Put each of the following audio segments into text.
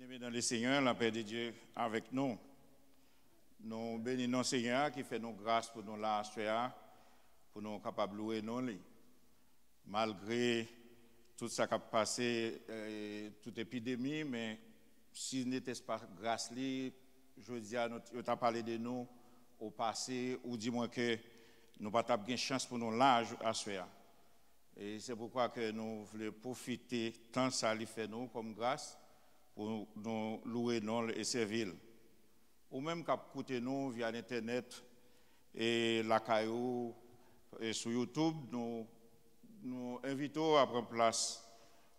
Bien-aimés dans le Seigneur, la paix de Dieu avec nous. Nous bénissons le Seigneur qui fait nos grâces pour nous là, pour nous capables de louer nous. Malgré tout ça qui a passé, toute épidémie, mais si n'était pas grâce, je dis à nous, tu as parlé de nous au passé, ou dis-moi que nous n'avons pas de chance pour nous là, à soir. Et c'est pourquoi que nous voulons profiter tant ça lui fait nous comme grâce pour nous louer nous et servir. Ou même qu'à écouter nous via Internet et la caillou et sur YouTube, nous invitons à prendre place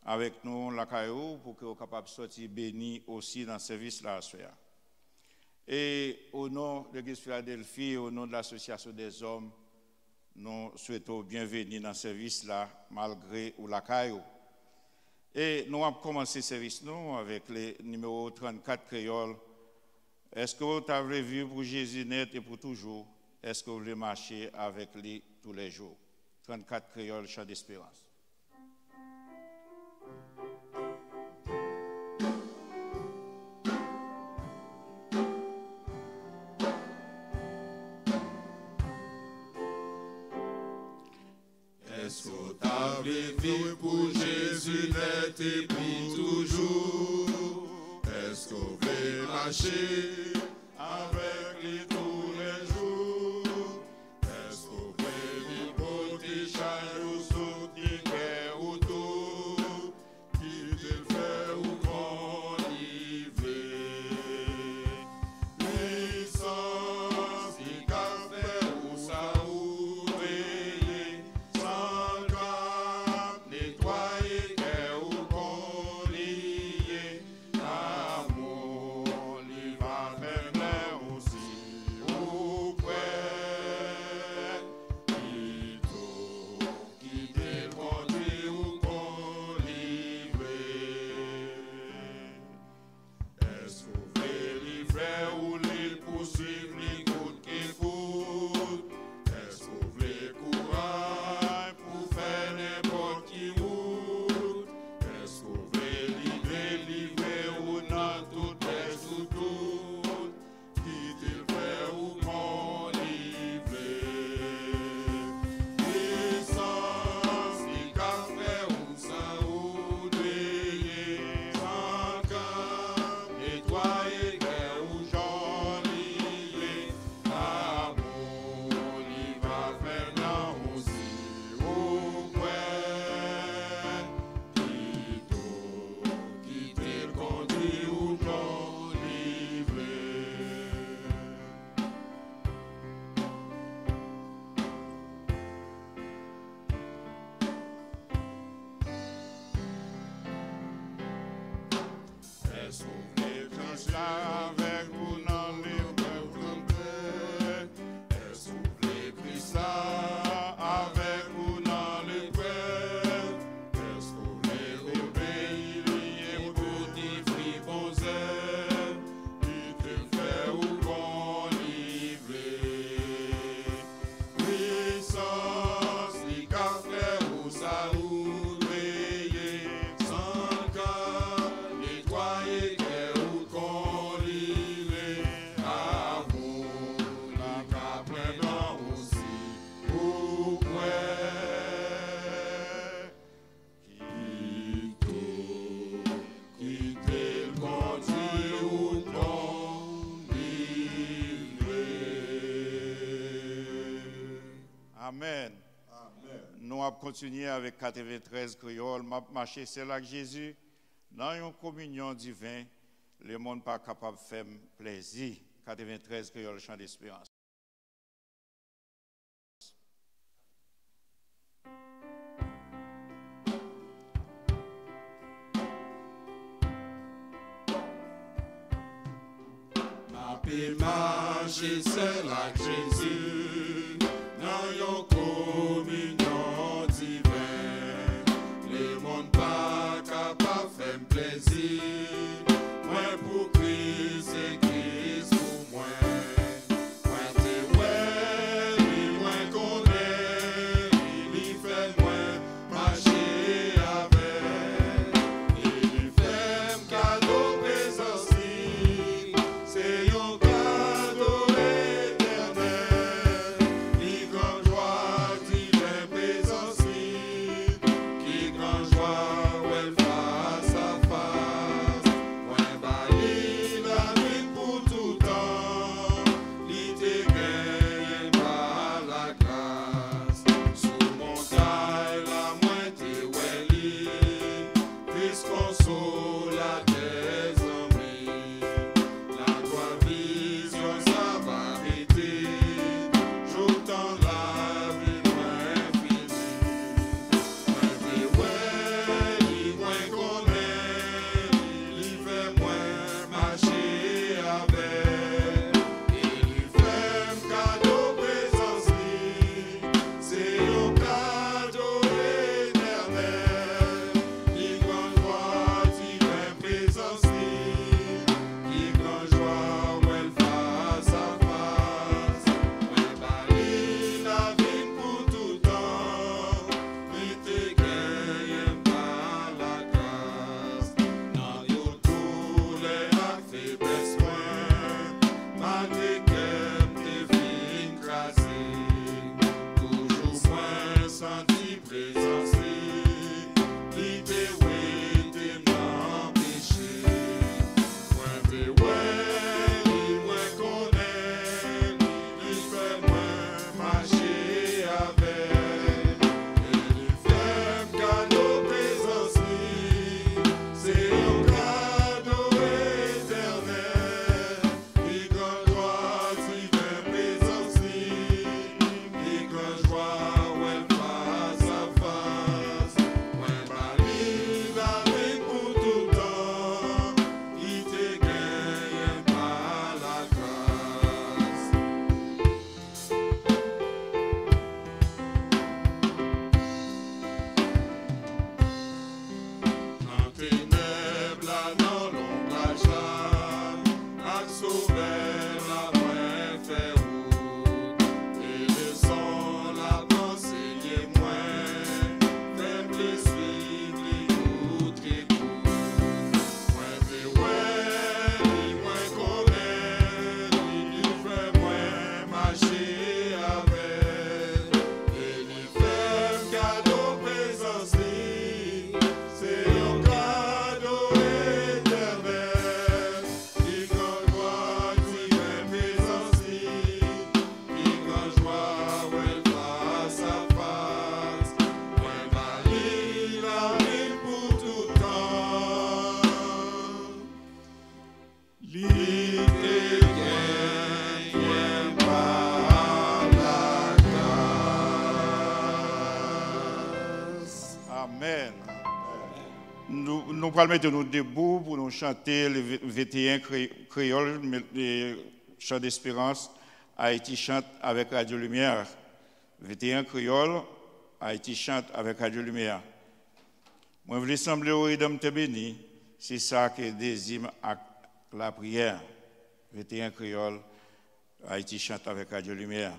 avec nous la caillou pour que nous soyons capables de sortir bénis aussi dans ce service là. Et au nom de l'Église Philadelphie, au nom de l'Association des hommes, nous souhaitons bienvenue dans ce service-là, malgré ou la caillou. Et nous avons commencé ce service nous avec le numéro 34 créole. Est-ce que vous avez vu pour Jésus net et pour toujours? Est-ce que vous voulez marcher avec lui tous les jours? 34 créole, chant d'espérance. Est-ce que t'as vécu pour Jésus net et pour toujours? Est-ce qu'on veut marcher avec lui tous les jours? Est-ce qu'on veut lui porter chaque jour soutenir autour? Qui te fait ou qu'on y veut? Licence, qui qu'a fait ou ça ou veillé? Sans grave, nettoyer cœur ou qu'on lié. Amour, il va faire l'air aussi au près. Quitter le conduit ou qu'on livre. Est-ce qu'on veut livrer ou les poursuivre, les gouttes qui coûtent? Est-ce qu'on veut courage pour faire n'importe qui route? Est-ce qu'on veut livrer ou dans toutes les sous-toutes? Quitter le faire ou mon livrer? Licence, ni café ou ça ou veiller. Sans camp, nettoyer cœur ou jolier. Amour, il va faire non aussi au point. Quitter le conduit ou j'en livrer. Est-ce qu'on est tranché avec vous dans les peuples? Est-ce qu'on est pris ça avec vous dans le peuple? Est-ce qu'on est obéi lié pour des fribonzelles? Qui te fait ou qu'on livrer? Puissance, ni café ou ça ou veiller. Sans cas, nettoyer cœur ou qu'on livrer. Amour, la capre non aussi. Pourquoi? Quitter le conduit ou qu'on livrer. Amen. Nous allons continuer avec 93 créoles, marcher c'est là que Jésus, dans une communion divine, le monde pas capable de faire plaisir. 93 créoles, chant d'espérance. Ma paix marcher c'est là que Jésus, dans yon communion divine, le monde pas capable de faire plaisir. Moi pour Christ et Christ pour moi. Moi t'es ouais, lui moins qu'on est, il fait moins marcher avec. Il fait cadeau présent. nous pourrons mettre nous debout pour nous chanter le 21 créole, le chant d'espérance. Haïti chante avec Radio Lumière. 21 créole, Haïti chante avec Radio Lumière. Moi, je voulais sembler au Rédempteur béni, c'est ça que désire la prière. 21 créole, Haïti chante avec Radio Lumière.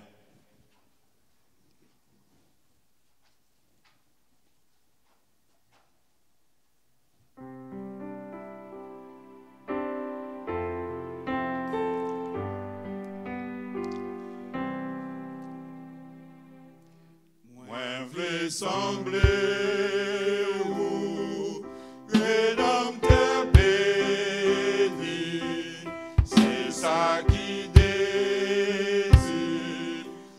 Sembler où Rédempteur béni, c'est ça qui désire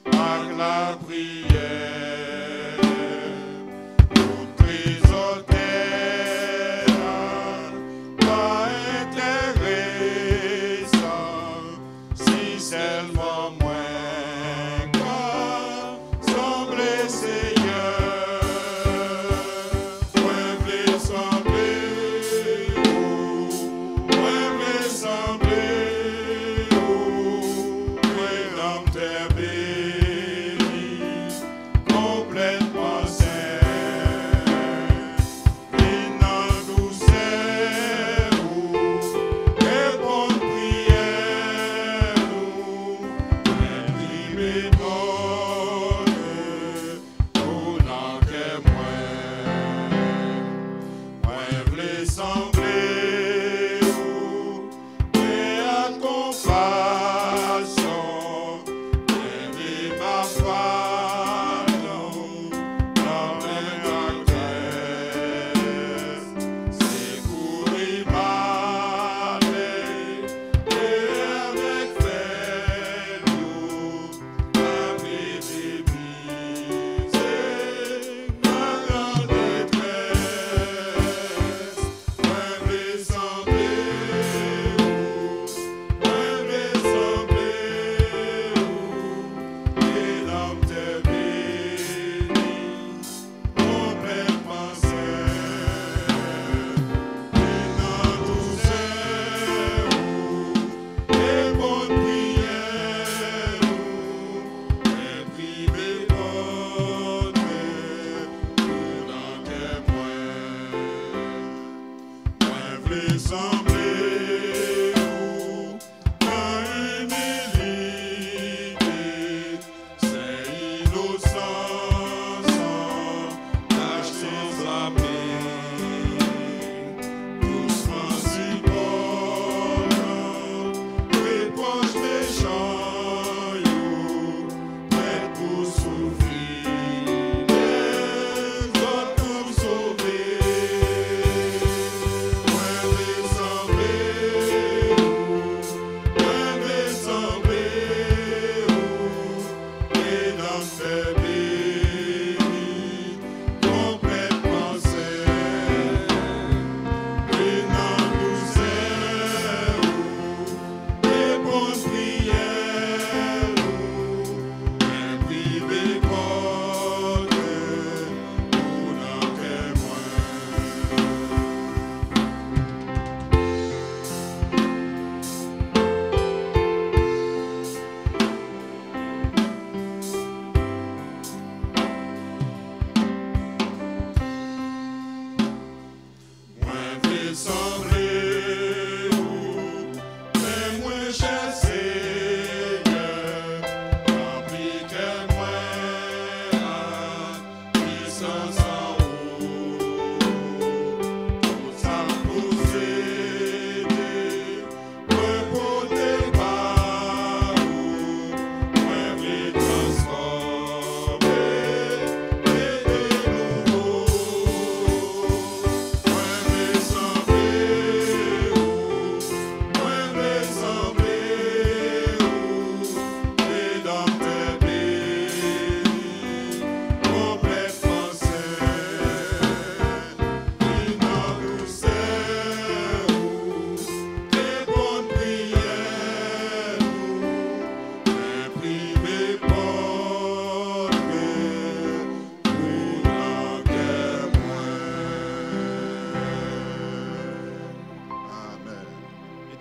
avec la prière. Tout trésor terre pas intéressant si seulement moins qu'à sembler Seigneur. Sauver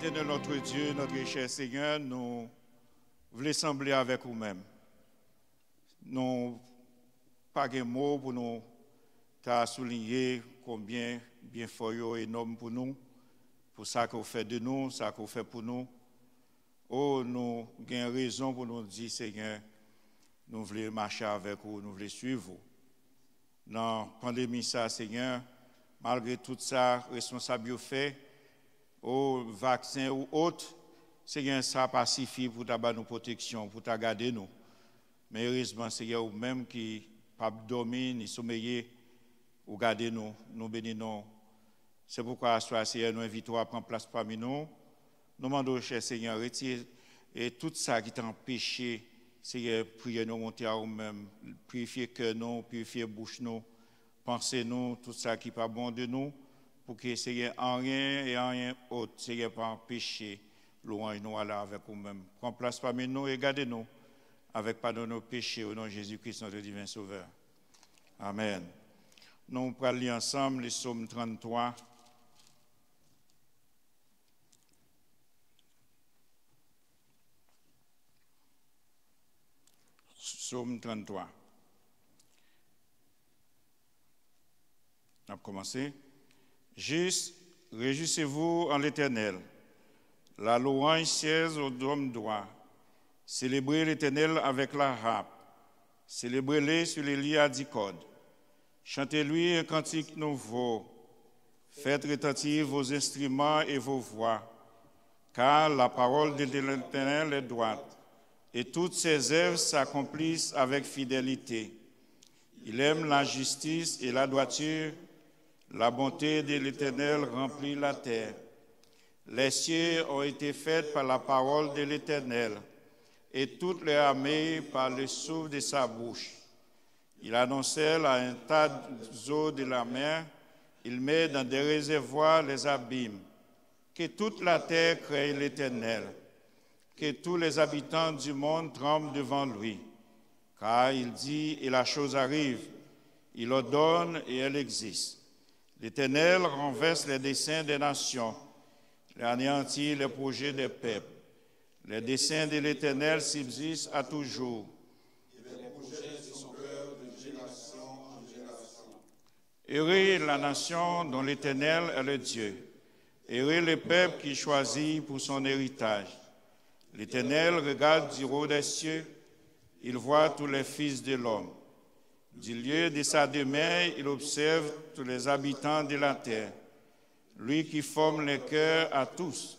Éternel notre Dieu, notre cher Seigneur, nous voulons sembler avec vous-même. Nous pas de mots pour nous souligner combien bien fort et énorme pour nous, pour ça que vous faites de nous, ça que vous faites pour nous. Oh, nous avons raison pour nous dire, Seigneur, nous voulons marcher avec vous, nous voulons suivre vous. Dans la pandémie, ça, Seigneur, malgré tout ça, responsable fait, au vaccin ou autre, Seigneur, ça pacifie pour ta nous protection, pour ta garder nous. Mais heureusement, Seigneur, vous-même qui pas dormir ni sommeiller, ou garder nous, nous bénissons. C'est pourquoi, Seigneur, nous invitons à prendre place parmi nous. Nous demandons, cher Seigneur, retire et tout ça qui t'a empêché, Seigneur, priez nous monter à vous-même, purifier cœur nous, purifier bouche nous, pensez nous, tout ça qui n'est pas bon de nous, pour que, Seigneur, en rien et en rien autre, Seigneur, pas empêcher, louange nous aller avec vous-même. Prends place parmi nous et gardez-nous avec pardon nos péchés au nom de Jésus-Christ, notre divin Sauveur. Amen. Nous allons lire ensemble les psaumes 33. Psaume 33. On va commencer. Juste, réjouissez-vous en l'Éternel. La louange siège au dôme droit. Célébrez l'Éternel avec la harpe. Célébrez-le sur les lits à 10 cordes. Chantez-lui un cantique nouveau. Faites retentir vos instruments et vos voix. Car la parole de l'Éternel est droite. Et toutes ses œuvres s'accomplissent avec fidélité. Il aime la justice et la droiture. La bonté de l'Éternel remplit la terre. Les cieux ont été faits par la parole de l'Éternel, et toutes les armées par le souffle de sa bouche. Il annonçait à un tas d'eau de la mer, il met dans des réservoirs les abîmes. Que toute la terre crée l'Éternel. Que tous les habitants du monde tremblent devant lui. Car il dit et la chose arrive, il ordonne et elle existe. L'Éternel renverse les desseins des nations, il anéantit les projets des peuples. Les desseins de l'Éternel subsistent à toujours. Et les projets de son cœur de génération en génération. Heureux la nation dont l'Éternel est le Dieu. Heureux le peuple qu'il choisit pour son héritage. L'Éternel regarde du haut des cieux, il voit tous les fils de l'homme. Du lieu de sa demeure, il observe tous les habitants de la terre. Lui qui forme les cœurs à tous,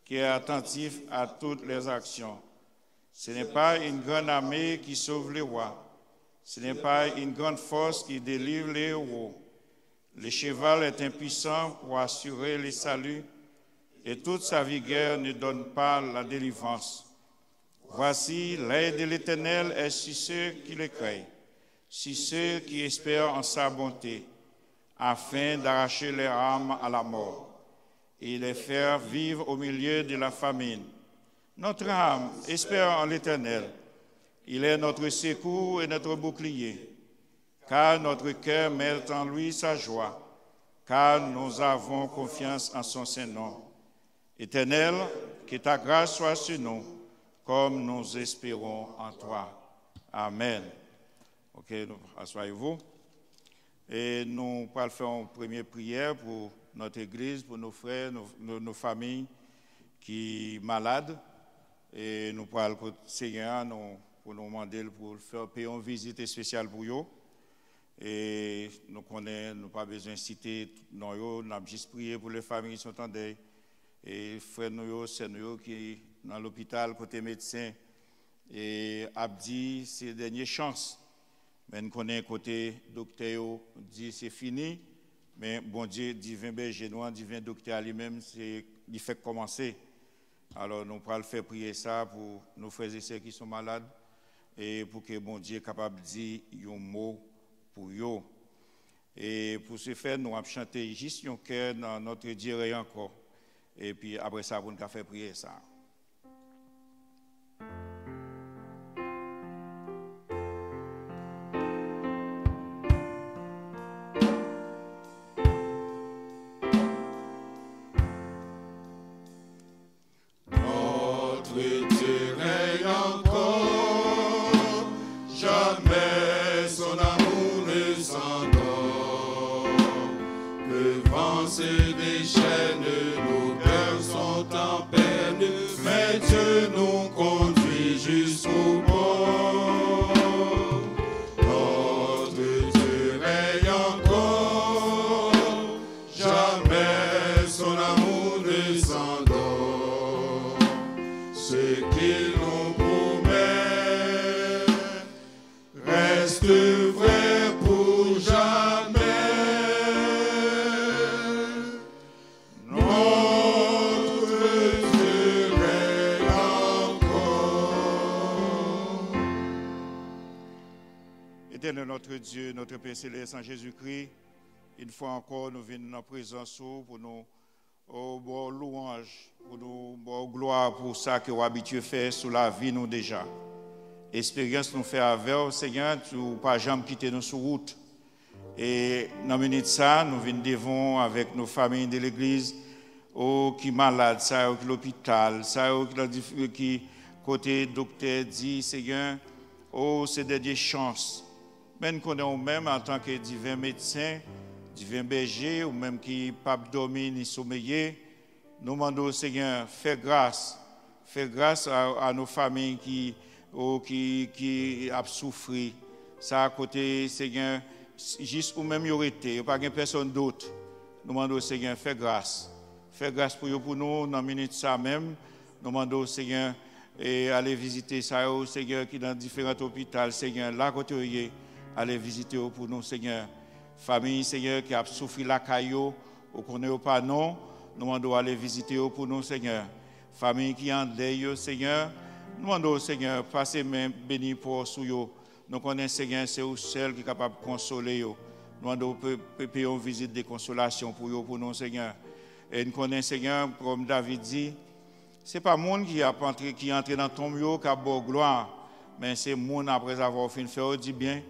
qui est attentif à toutes les actions. Ce n'est pas une grande armée qui sauve les rois. Ce n'est pas une grande force qui délivre les héros. Le cheval est impuissant pour assurer le salut, et toute sa vigueur ne donne pas la délivrance. Voici, l'œil de l'Éternel est sur ceux qui le craignent, sur ceux qui espèrent en sa bonté, afin d'arracher leur âme à la mort et les faire vivre au milieu de la famine. Notre âme espère en l'Éternel. Il est notre secours et notre bouclier, car notre cœur met en lui sa joie, car nous avons confiance en son Saint-Nom. Éternel, que ta grâce soit sur nous, comme nous espérons en toi. Amen. Ok, asseyez-vous. Et nous allons faire une première prière pour notre Église, pour nos frères, nos familles qui sont malades. Et nous allons pour le Seigneur pour nous demander pour faire payer une visite spéciale pour eux. Et nous n'avons pas besoin de citer non, nous avons juste prié pour les familles qui sont en deuil. Et frères nous, c'est nous qui sont dans l'hôpital, côté médecin. Et Abdi, c'est la dernière chance. Mais nous connaissons côté docteur, dit c'est fini. Mais bon Dieu, divin berger, divin docteur lui-même, il fait commencer. Alors nous allons faire prier ça pour nos frères et sœurs qui sont malades et pour que bon Dieu soit capable de dire un mot pour eux. Et pour ce faire, nous allons chanter juste un cœur dans notre diarrhée encore. Et puis après ça, nous allons faire prier ça. N'entreterai encore jamais, son amour ne s'endort. Devant ses déchaînes, nos cœurs sont en peine, mais Dieu nous conduit jusqu'au bord. Notre Dieu règne encore, jamais son amour ne s'endort. Ce qu'il nous promet reste vrai pour jamais. Éternel notre Dieu, notre Père Céleste en Jésus-Christ, une fois encore nous venons en présence pour nous bon louange, pour nous bon gloire pour ça que vous habitué faire sur la vie nous déjà. Expérience nous fait avec Seigneur, tu pas jamais quitter nous sur route. Et dans la minute ça, nous venons devant avec nos familles de l'église, qui malade, ça qui l'hôpital, ça qui côté docteur dit Seigneur, c'est des chances. Même qu'on est même en tant que divin médecin, divin berger, ou même qui pas dormir ni sommeiller, nous demandons Seigneur, fais grâce à nos familles qui ont souffert. Ça à côté, Seigneur, juste ou même y aurait été, pas personne d'autre. Nous demandons Seigneur, fais grâce pour nous, dans la minute ça même, nous demandons Seigneur, et aller visiter ça, Seigneur, qui dans différents hôpitaux, Seigneur, là côté, aller visiter pour nous, Seigneur. Famille, Seigneur, qui a souffert la caillou, ou qu'on n'est pas non, nous demandons aller visiter pour nous, Seigneur. Famille qui en deuil, Seigneur, nous demandons, Seigneur, passer même béni pour sous. Nous connaissons, Seigneur, c'est vous seul qui est capable de consoler. Nous demandons payer une visite de consolation pour nous, Seigneur. Et nous connaissons, Seigneur, comme David dit, ce n'est pas le monde qui est entré dans ton milieu qui a beau gloire, mais c'est le monde après avoir fait faire du bien.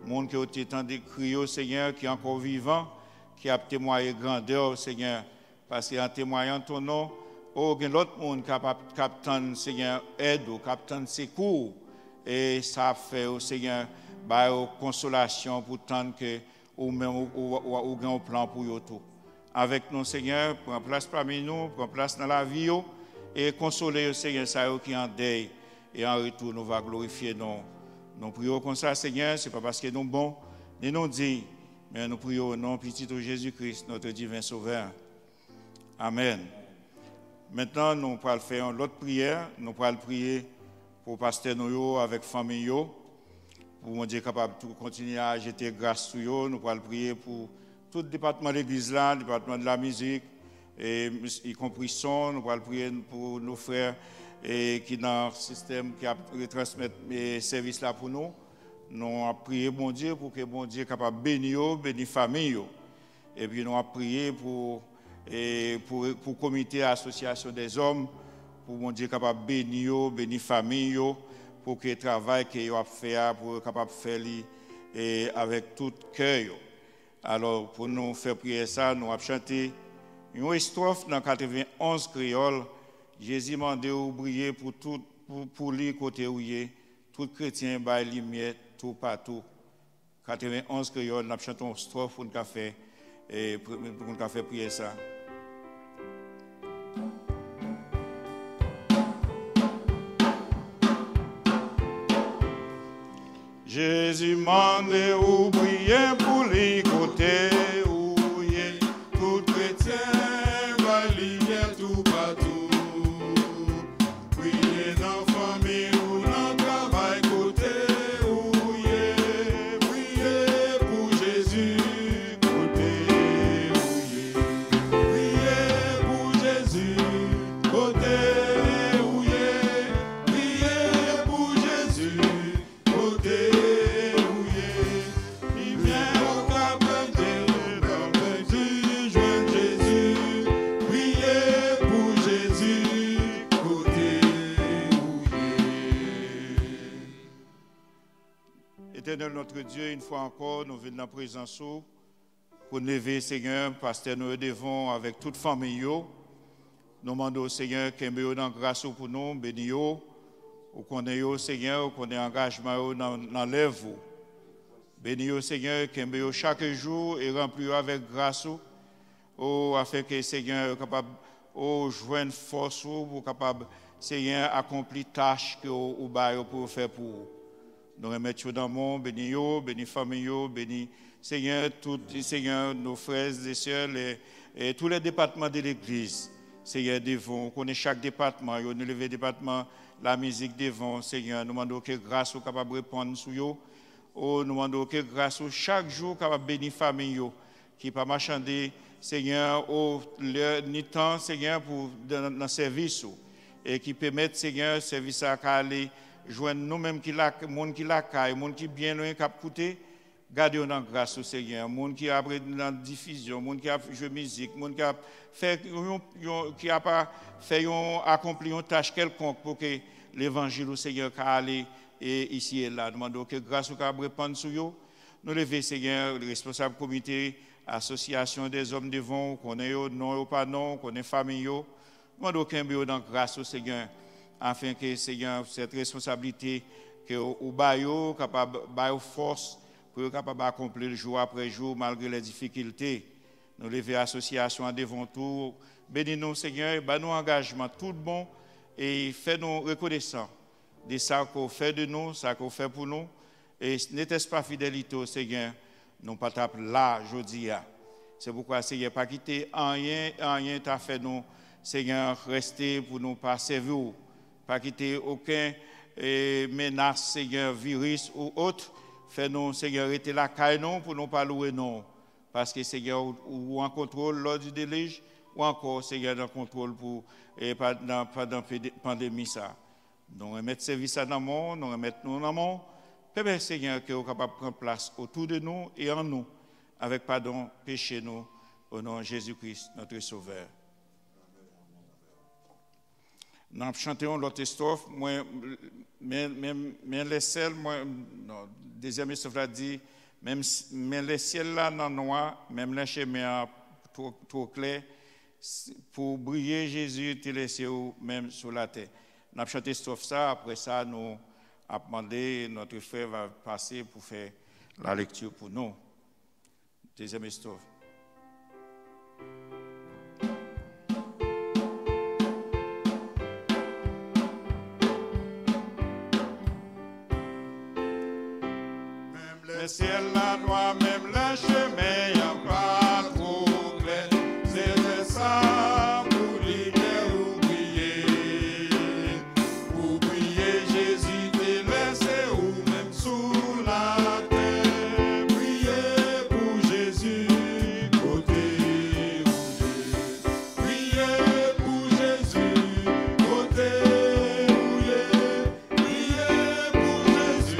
Le monde qui a été entendu crier au Seigneur, qui est encore vivant, qui a témoigné grandeur, Seigneur. Parce qu'en témoignant ton nom, il y a l'autre monde qui a obtenu, Seigneur, aide, qui a obtenu secours. Et ça fait au Seigneur, consolation pour tant que ou même ou un plan pour eux tout. Avec nous, Seigneur, prends place parmi nous, prends place dans la vie, et consoler le Seigneur, ça qui en deuil. Et en retour, nous va glorifier nous. Nous prions comme ça, Seigneur, ce n'est pas parce que nous sommes bons, ni nous dit, mais nous prions au nom petit de Jésus-Christ, notre divin Sauveur. Amen. Maintenant, nous allons faire une autre prière. Nous allons prier pour pasteur nous avec famille, pour mon Dieu capable de continuer à jeter grâce sur eux. Nous allons prier pour tout le département de l'église là, le département de la musique, et y compris son. Nous allons prier pour nos frères et qui dans le système qui a retransmettre les services là pour nous. Nous avons prié bon Dieu pour que bon Dieu soit capable de bénir la famille. Et puis nous avons prié pour le comité association des hommes, pour bon Dieu soit capable de bénir la famille, pour que le travail qu'il a fait, pour être capable de faire avec tout cœur. Alors pour nous faire prier ça, nous avons chanté une strophe dans 91 créole. Jésus m'a demandé de briller pour lui côté où il est, tout chrétien bail lumière tout partout. 91 créole, nous chantons une strophe pour nous faire prier ça. Jésus m'a demandé de briller pour lui côté où il est, tout chrétien bail lumière tout partout. Éternel notre Dieu, une fois encore, nous venons en présence pour lever, Seigneur, pasteur, nous devons avec toute famille, Nous demandons au Seigneur qu'il y ait dans grâce pour nous, bénis vous. Ou qu'on ait au Seigneur, ou qu'on ait engagement dans l'œuvre. Bénis au Seigneur, qu'il y ait chaque jour et remplis avec grâce. Afin que le Seigneur soit capable de joindre force pour capable Seigneur accomplir tâches que vous pour faire pour vous. Nous remettons dans le monde, bénis vous, bénis famille, bénis Seigneur, Seigneur, nos frères et sœurs, et tous les départements de l'Église. Seigneur, devant, on connaît chaque département, nous levons le département, la musique devant, Seigneur, nous demandons que grâce soit capable de répondre sur eux. Nous demandons que grâce chaque jour capable de bénir famille qui ne pas marchander, Seigneur, ni temps, Seigneur, pour dans le service et qui permettent, Seigneur, le service à aller joindre nous-mêmes qui la, monde qui la caille, monde qui bien loin qui a coûté. Gardez-nous dans grâce au Seigneur. Monde qui a pris dans la diffusion, monde qui a joué musique, monde qui a fait, qui a pas fait accompli une tâche quelconque pour que l'évangile au Seigneur puisse aller ici et là. Nous demandons que grâce au Seigneur répondre sur nous. Nous levons, Seigneur, le responsable comité, association des hommes devant, qu'on ait non ou pas non, qu'on ait famille. Nous demandons qu'il y ait dans grâce au Seigneur, afin que Seigneur, cette responsabilité, que au baillot capable de force, pour être capable d'accomplir jour après jour malgré les difficultés. Nous levons l'association devant tout. Bénis-nous, Seigneur, et nous engagement tout bon et fais-nous reconnaissants de ça qu'on fait de nous, ça qu'on fait pour nous. Et n'était-ce pas fidélité au Seigneur, nous pas là aujourd'hui. C'est pourquoi, Seigneur, pas quitter rien t'a fait nous, Seigneur, rester pour nous pas servir. Pas quitter aucun menace, Seigneur, virus ou autre. Fais-nous, Seigneur, rester la caille non pour nous pas louer non. Parce que, Seigneur, ou en contrôle lors du déluge, ou encore, Seigneur, dans le contrôle pendant la pandémie. Nous remettons service à dans le monde, nous remettons nous dans le monde. Permets, Seigneur, que vous soyez capable de prendre place autour de nous et en nous, avec pardon, péché nous, au nom de Jésus-Christ, notre Sauveur. Nous chantons l'autre strophe, même les ciels, deuxième strophe a dit, même les ciels là dans noir, même les chemins trop clairs, pour briller Jésus, te laisser même sur la terre. Nous avons chanté strophe ça, après ça, nous avons demandé, notre frère va passer pour faire la lecture pour nous. Deuxième strophe. Le ciel la noix, même le chemin, y'a pas trop clair. C'est ça pour libérer ou briller Jésus te laisser ou même sous la terre. Priez pour Jésus, côté priez pour Jésus, côté priez pour Jésus,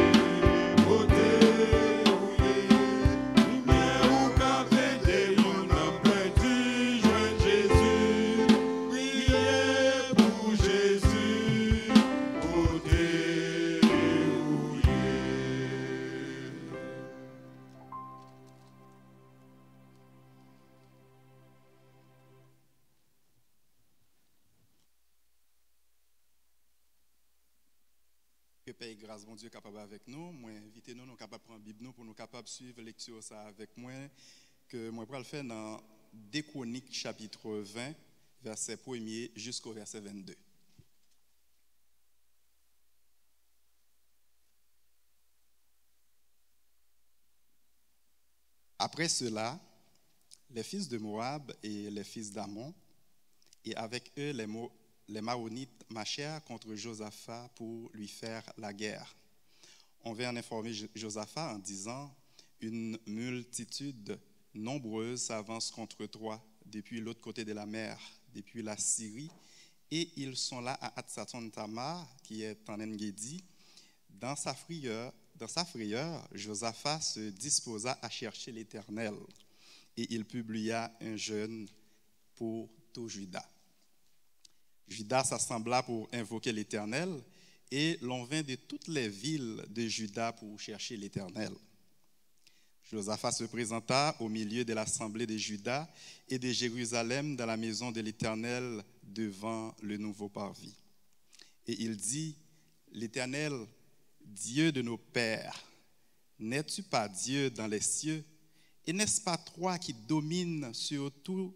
côté. Que paix et grâce, bon Dieu, capable avec nous. Moi, invitez-nous, nous capables de prendre la Bible, pour nous capables de suivre la lecture ça avec moi, que moi, je vais le faire dans 2 Chroniques, chapitre 20, verset 1er jusqu'au verset 22. Après cela, les fils de Moab et les fils d'Ammon, et avec eux les Maronites marchèrent contre Josaphat pour lui faire la guerre. On vint en informer Josaphat en disant, une multitude nombreuse s'avance contre toi depuis l'autre côté de la mer, depuis la Syrie, et ils sont là à Hatsaton Tamar, qui est en En-Gedi. Dans sa frayeur, Josaphat se disposa à chercher l'Éternel, et il publia un jeûne pour tout Juda. Juda s'assembla pour invoquer l'Éternel, et l'on vint de toutes les villes de Juda pour chercher l'Éternel. Josaphat se présenta au milieu de l'assemblée de Juda et de Jérusalem dans la maison de l'Éternel devant le nouveau parvis. Et il dit, l'Éternel, Dieu de nos pères, n'es-tu pas Dieu dans les cieux? Et n'est-ce pas toi qui domines sur tous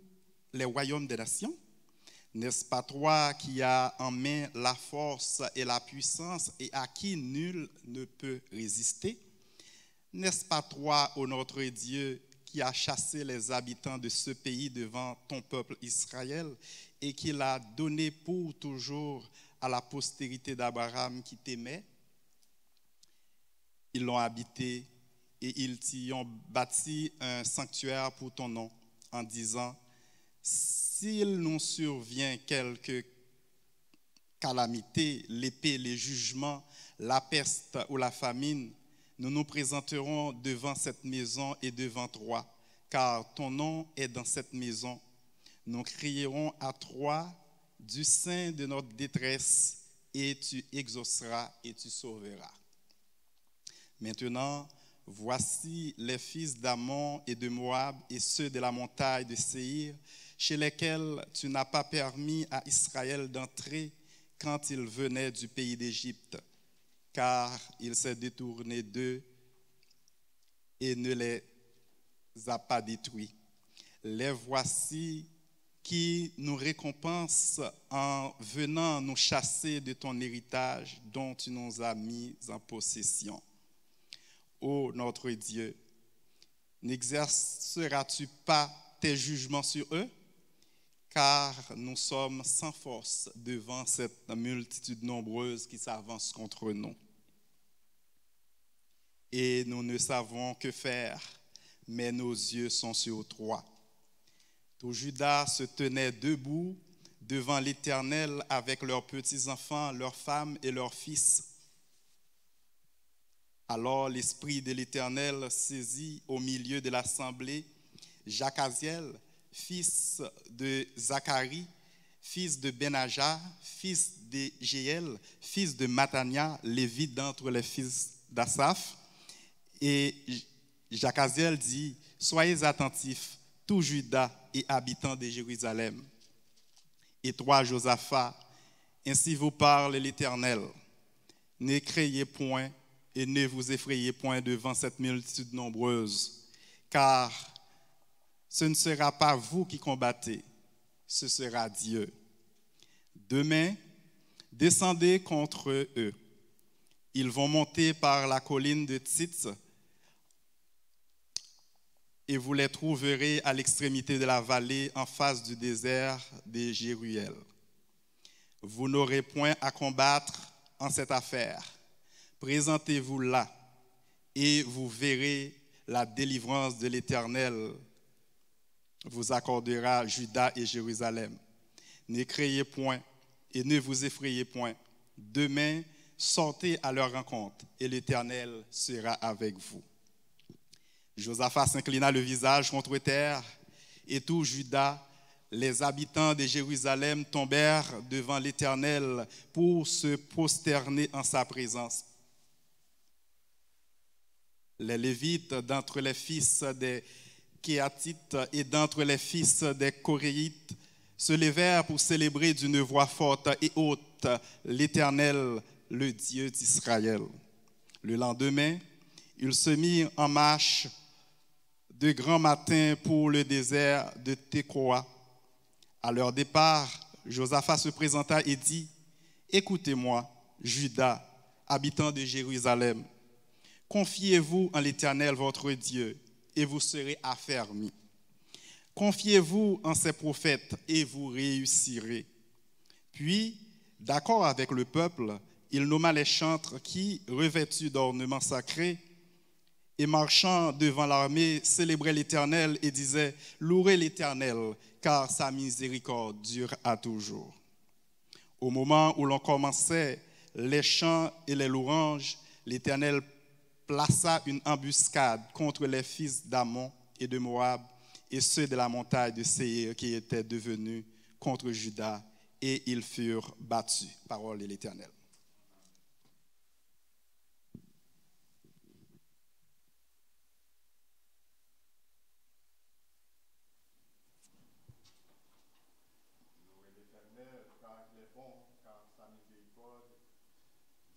les royaumes des nations? N'est-ce pas toi qui as en main la force et la puissance et à qui nul ne peut résister? N'est-ce pas toi, ô notre Dieu, qui as chassé les habitants de ce pays devant ton peuple Israël et qui l'a donné pour toujours à la postérité d'Abraham qui t'aimait? Ils l'ont habité et ils t'y ont bâti un sanctuaire pour ton nom en disant, s'il nous survient quelque calamité, l'épée, les jugements, la peste ou la famine, nous nous présenterons devant cette maison et devant toi, car ton nom est dans cette maison. Nous crierons à toi du sein de notre détresse et tu exauceras et tu sauveras. Maintenant, voici les fils d'Ammon et de Moab et ceux de la montagne de Séhir, chez lesquels tu n'as pas permis à Israël d'entrer quand il venait du pays d'Égypte, car il s'est détourné d'eux et ne les a pas détruits. Les voici qui nous récompensent en venant nous chasser de ton héritage dont tu nous as mis en possession. Ô notre Dieu, n'exerceras-tu pas tes jugements sur eux? Car nous sommes sans force devant cette multitude nombreuse qui s'avance contre nous. Et nous ne savons que faire, mais nos yeux sont sur toi. Tout Juda se tenait debout devant l'Éternel avec leurs petits-enfants, leurs femmes et leurs fils. Alors l'Esprit de l'Éternel saisit au milieu de l'assemblée Jacaziel, fils de Zacharie, fils de Benaja, fils de Jéel, fils de Matania, lévite d'entre les fils d'Asaph. Et Jacaziel dit, soyez attentifs, tout Juda et habitants de Jérusalem. Et toi, Josaphat, ainsi vous parle l'Éternel, ne craiez point et ne vous effrayez point devant cette multitude nombreuse, car ce ne sera pas vous qui combattez, ce sera Dieu. Demain, descendez contre eux. Ils vont monter par la colline de Tzitz et vous les trouverez à l'extrémité de la vallée en face du désert de Jéruel. Vous n'aurez point à combattre en cette affaire. Présentez-vous là et vous verrez la délivrance de l'Éternel vous accordera Juda et Jérusalem. Ne craiez point et ne vous effrayez point. Demain, sortez à leur rencontre et l'Éternel sera avec vous. Josaphat s'inclina le visage contre terre et tout Juda, les habitants de Jérusalem tombèrent devant l'Éternel pour se prosterner en sa présence. Les Lévites d'entre les fils des Kéatites et d'entre les fils des Coréites se levèrent pour célébrer d'une voix forte et haute l'Éternel, le Dieu d'Israël. Le lendemain, ils se mirent en marche de grand matin pour le désert de Tekoa. À leur départ, Josaphat se présenta et dit, « Écoutez-moi, Juda, habitants de Jérusalem. Confiez-vous en l'Éternel, votre Dieu, et vous serez affermis. Confiez-vous en ses prophètes, et vous réussirez. » Puis, d'accord avec le peuple, il nomma les chantres qui, revêtus d'ornements sacrés, et marchant devant l'armée, célébraient l'Éternel et disaient, « Louez l'Éternel, car sa miséricorde dure à toujours. » Au moment où l'on commençait les chants et les louanges, l'Éternel plaça une embuscade contre les fils d'Ammon et de Moab et ceux de la montagne de Séhir qui étaient devenus contre Juda, et ils furent battus. Parole de l'Éternel.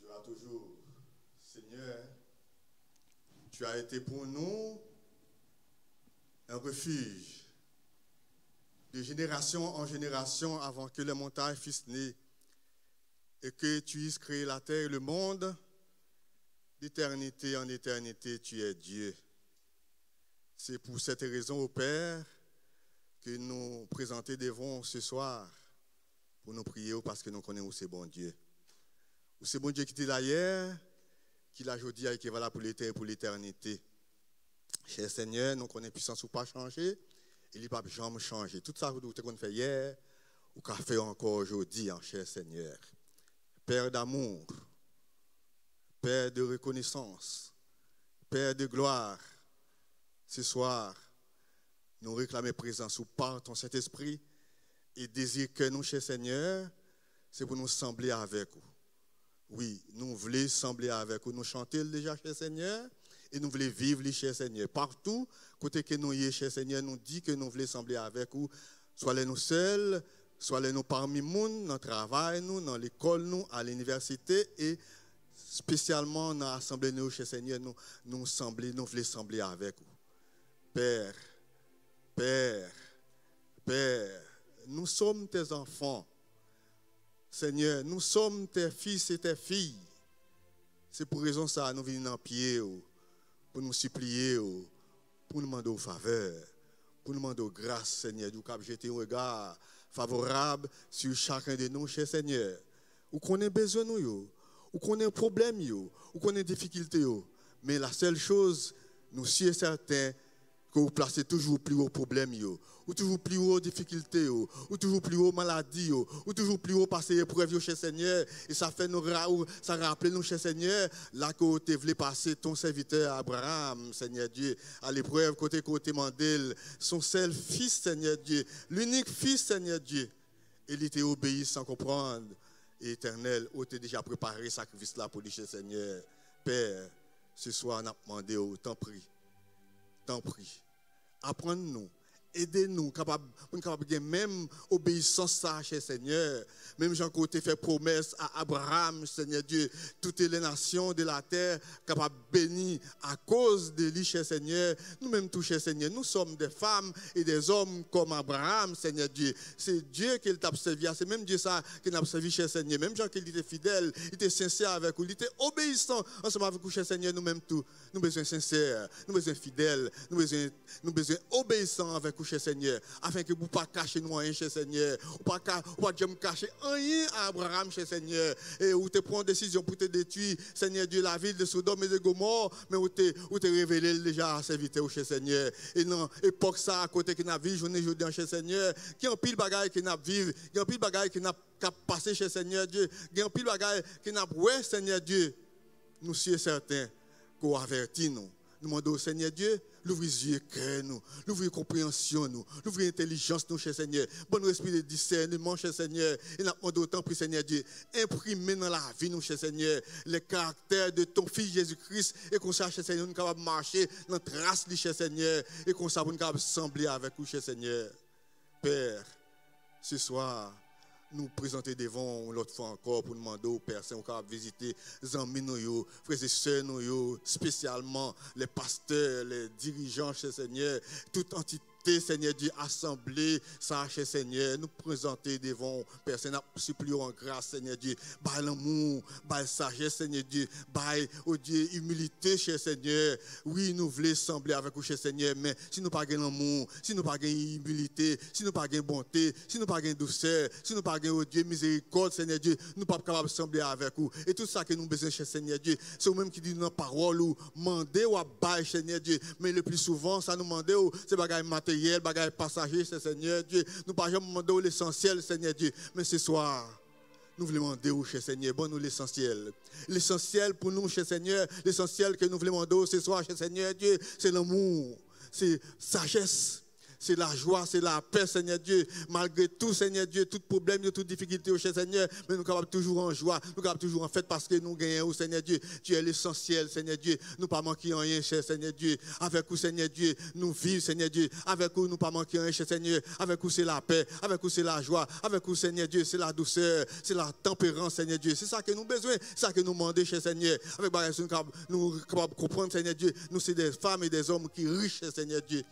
dira toujours, Seigneur, tu as été pour nous un refuge de génération en génération avant que les montagnes fussent nées et que tu eusses créé la terre et le monde. D'éternité en éternité, tu es Dieu. C'est pour cette raison, ô Père, que nous présenter devons ce soir pour nous prier parce que nous connaissons ce bon Dieu. C'est bon Dieu qui était là hier, qui l'a aujourd'hui et qui va là pour l'éternité. Cher Seigneur, nous connaissons puissance ou pas changer, et il n'y a pas jamais changer. Tout ça que nous fait hier, ou qu'on fait encore aujourd'hui, cher Seigneur. Père d'amour, Père de reconnaissance, Père de gloire, ce soir, nous réclamons présence ou par ton Saint-Esprit et désir que nous, cher Seigneur, c'est pour nous sembler avec vous. Oui, nous voulons sembler avec vous. Nous chantons déjà, cher Seigneur, et nous voulons vivre, cher Seigneur. Partout, côté que nous y est, cher Seigneur, nous dit que nous voulons sembler avec vous. Soit les nous seuls, soit les nous parmi nous, dans le travail, nous, dans l'école, nous, à l'université, et spécialement dans l'assemblée, nous, cher Seigneur, nous voulons sembler avec vous. Père, Père, Père, nous sommes tes enfants. Seigneur, nous sommes tes fils et tes filles. C'est pour raison ça, nous venons en pied, pour nous supplier, pour nous demander faveur, pour nous demander grâce, Seigneur, du cap jeter un regard favorable sur chacun de nous, cher Seigneur. Où qu'on ait besoin de nous, où qu'on ait un problème, où qu'on ait des difficultés. Mais la seule chose, nous sommes certains, que vous placez toujours plus haut problème, ou toujours plus haut difficultés, ou toujours plus haut maladie, ou toujours plus haut passer épreuve, cher Seigneur. Et ça fait nous, ça rappelle nous, cher Seigneur, là que tu voulais passer ton serviteur Abraham, Seigneur Dieu, à l'épreuve, côté Mandel, son seul fils, Seigneur Dieu, l'unique fils, Seigneur Dieu. Et il était obéi sans comprendre. Et éternel, où tu as déjà préparé le sacrifice là pour lui, cher Seigneur. Père, ce soir, on a demandé, t'en prie. Apprends-nous, aidez-nous, capable de même obéissance à cher Seigneur. Même Jean côté fait promesse à Abraham, Seigneur Dieu, toutes les nations de la terre capables de bénir à cause de lui, cher Seigneur. Nous-mêmes, tout cher Seigneur, nous sommes des femmes et des hommes comme Abraham, Seigneur Dieu. C'est Dieu qui t'a servi, c'est même Dieu ça qui t'a servi, cher Seigneur. Même Jean qui était fidèle, il était sincère avec vous, il était obéissant ensemble avec vous, cher Seigneur. Nous-mêmes, tout, nous besoin sincères, nous besoin fidèles, nous besoin obéissants avec vous, cher Seigneur, afin que vous ne pas cacher nous rien, cher Seigneur, ou pas jamais cacher rien à Abraham, cher Seigneur, et où tu prends une décision pour te détruire, Seigneur Dieu, la ville de Sodome et de Gomorre, mais où tu révélé déjà à serviteur, cher Seigneur. Et non, époque ça, à côté qui n'a vu, journée, cher Seigneur, qui en pile bagaille qui n'a vu, qui en pile bagaille qui n'a passé, cher Seigneur Dieu, qui en pile bagaille qui n'a ouais, Seigneur Dieu, nous sommes certains qu'on avertit nous. Nous demandons au Seigneur Dieu, l'ouvrir les yeux, cœur nous, l'ouvrir compréhension nous, l'ouvrir intelligence nous, cher Seigneur. Bon esprit de discernement, cher Seigneur. Et nous demandons autant, pour Seigneur Dieu, imprimer dans la vie nous, cher Seigneur, les caractères de ton Fils Jésus-Christ. Et qu'on sache, cher Seigneur, nous sommes capables de marcher dans la trace, cher Seigneur. Et qu'on sache, nous sommes capables de sembler avec vous, cher Seigneur. Père, ce soir, nous présenter devant l'autre fois encore pour demander aux personnes qui ont visité les amis, frères et sœurs, spécialement les pasteurs, les dirigeants, cher Seigneur, toute entité, Seigneur Dieu, assemblée, ça, cher Seigneur, nous présenter devant personne, nous supplions en grâce, Seigneur Dieu, par l'amour, par sagesse, Seigneur Dieu, par, oh Dieu, humilité, cher Seigneur. Oui, nous voulons sembler avec vous, cher Seigneur, mais si nous n'avons pas l'amour, si nous n'avons pas humilité, si nous n'avons pas bonté, si nous n'avons pas douceur, si nous n'avons pas, oh Dieu, miséricorde, Seigneur Dieu, nous ne sommes pas capables de sembler avec vous. Et tout ça que nous besoin, cher Seigneur Dieu, c'est vous-même qui dit dans la parole, ou demander ou à bailler, Seigneur Dieu, mais le plus souvent, ça nous demande, c'est bagaille matériel, bagaille passager, Seigneur Dieu. Nous ne pas jamais demander l'essentiel, Seigneur Dieu. Mais ce soir, nous voulons demander au cher Seigneur, bon nous l'essentiel. L'essentiel pour nous, cher Seigneur, l'essentiel que nous voulons demander ce soir, cher Seigneur Dieu, c'est l'amour, c'est sagesse, C'est la joie, c'est la paix, Seigneur Dieu. Malgré tout, Seigneur Dieu, tout problème, toute difficulté, cher Seigneur, mais nous sommes capables toujours en joie, nous sommes capables toujours en fête parce que nous gagnons, Seigneur Dieu. Tu es l'essentiel, Seigneur Dieu. Nous ne pas manquer en rien, cher Seigneur Dieu. Avec vous, Seigneur Dieu, nous vivons, Seigneur Dieu. Avec vous, nous ne pas manquer en rien, cher Seigneur. Avec vous, c'est la paix. Avec vous, c'est la joie. Avec vous, Seigneur Dieu, c'est la douceur, c'est la tempérance, Seigneur Dieu. C'est ça que nous avons besoin, c'est ça que nous demandons, cher Seigneur. Avec nous sommes capables de comprendre, Seigneur Dieu. Nous, c'est des femmes et des hommes qui sont riches, Seigneur Dieu.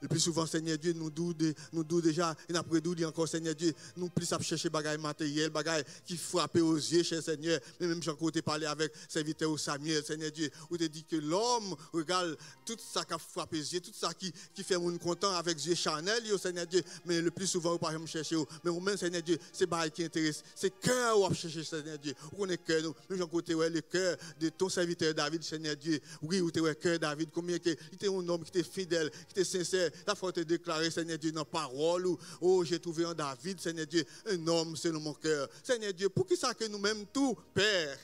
Le plus souvent, Seigneur Dieu, nous doux déjà, et après nous dit encore, Seigneur Dieu, nous plus à chercher bagaille matériel, bagaille qui frappe aux yeux, cher Seigneur. Mais même quand tu parlé avec serviteur Samuel, Seigneur Dieu, où tu dit que l'homme regarde tout ça qui frappe aux yeux, tout ça qui fait mon content avec yeux charnel, Seigneur Dieu. Mais le plus souvent, vous ne pouvez pas chercher. Mais vous-même, Seigneur Dieu, c'est bagaille qui intéresse. C'est cœur où vous cherchez, Seigneur Dieu. Où on est cœur, nous. Même quand tu le cœur de ton serviteur David, Seigneur Dieu. Oui, où tu es cœur David, combien il était un homme qui était fidèle, qui était sincère. La fois te déclarer, Seigneur Dieu, dans la parole, oh, j'ai trouvé en David, Seigneur Dieu, un homme selon mon cœur. Seigneur Dieu, pour qui ça que nous-mêmes, tout, Père,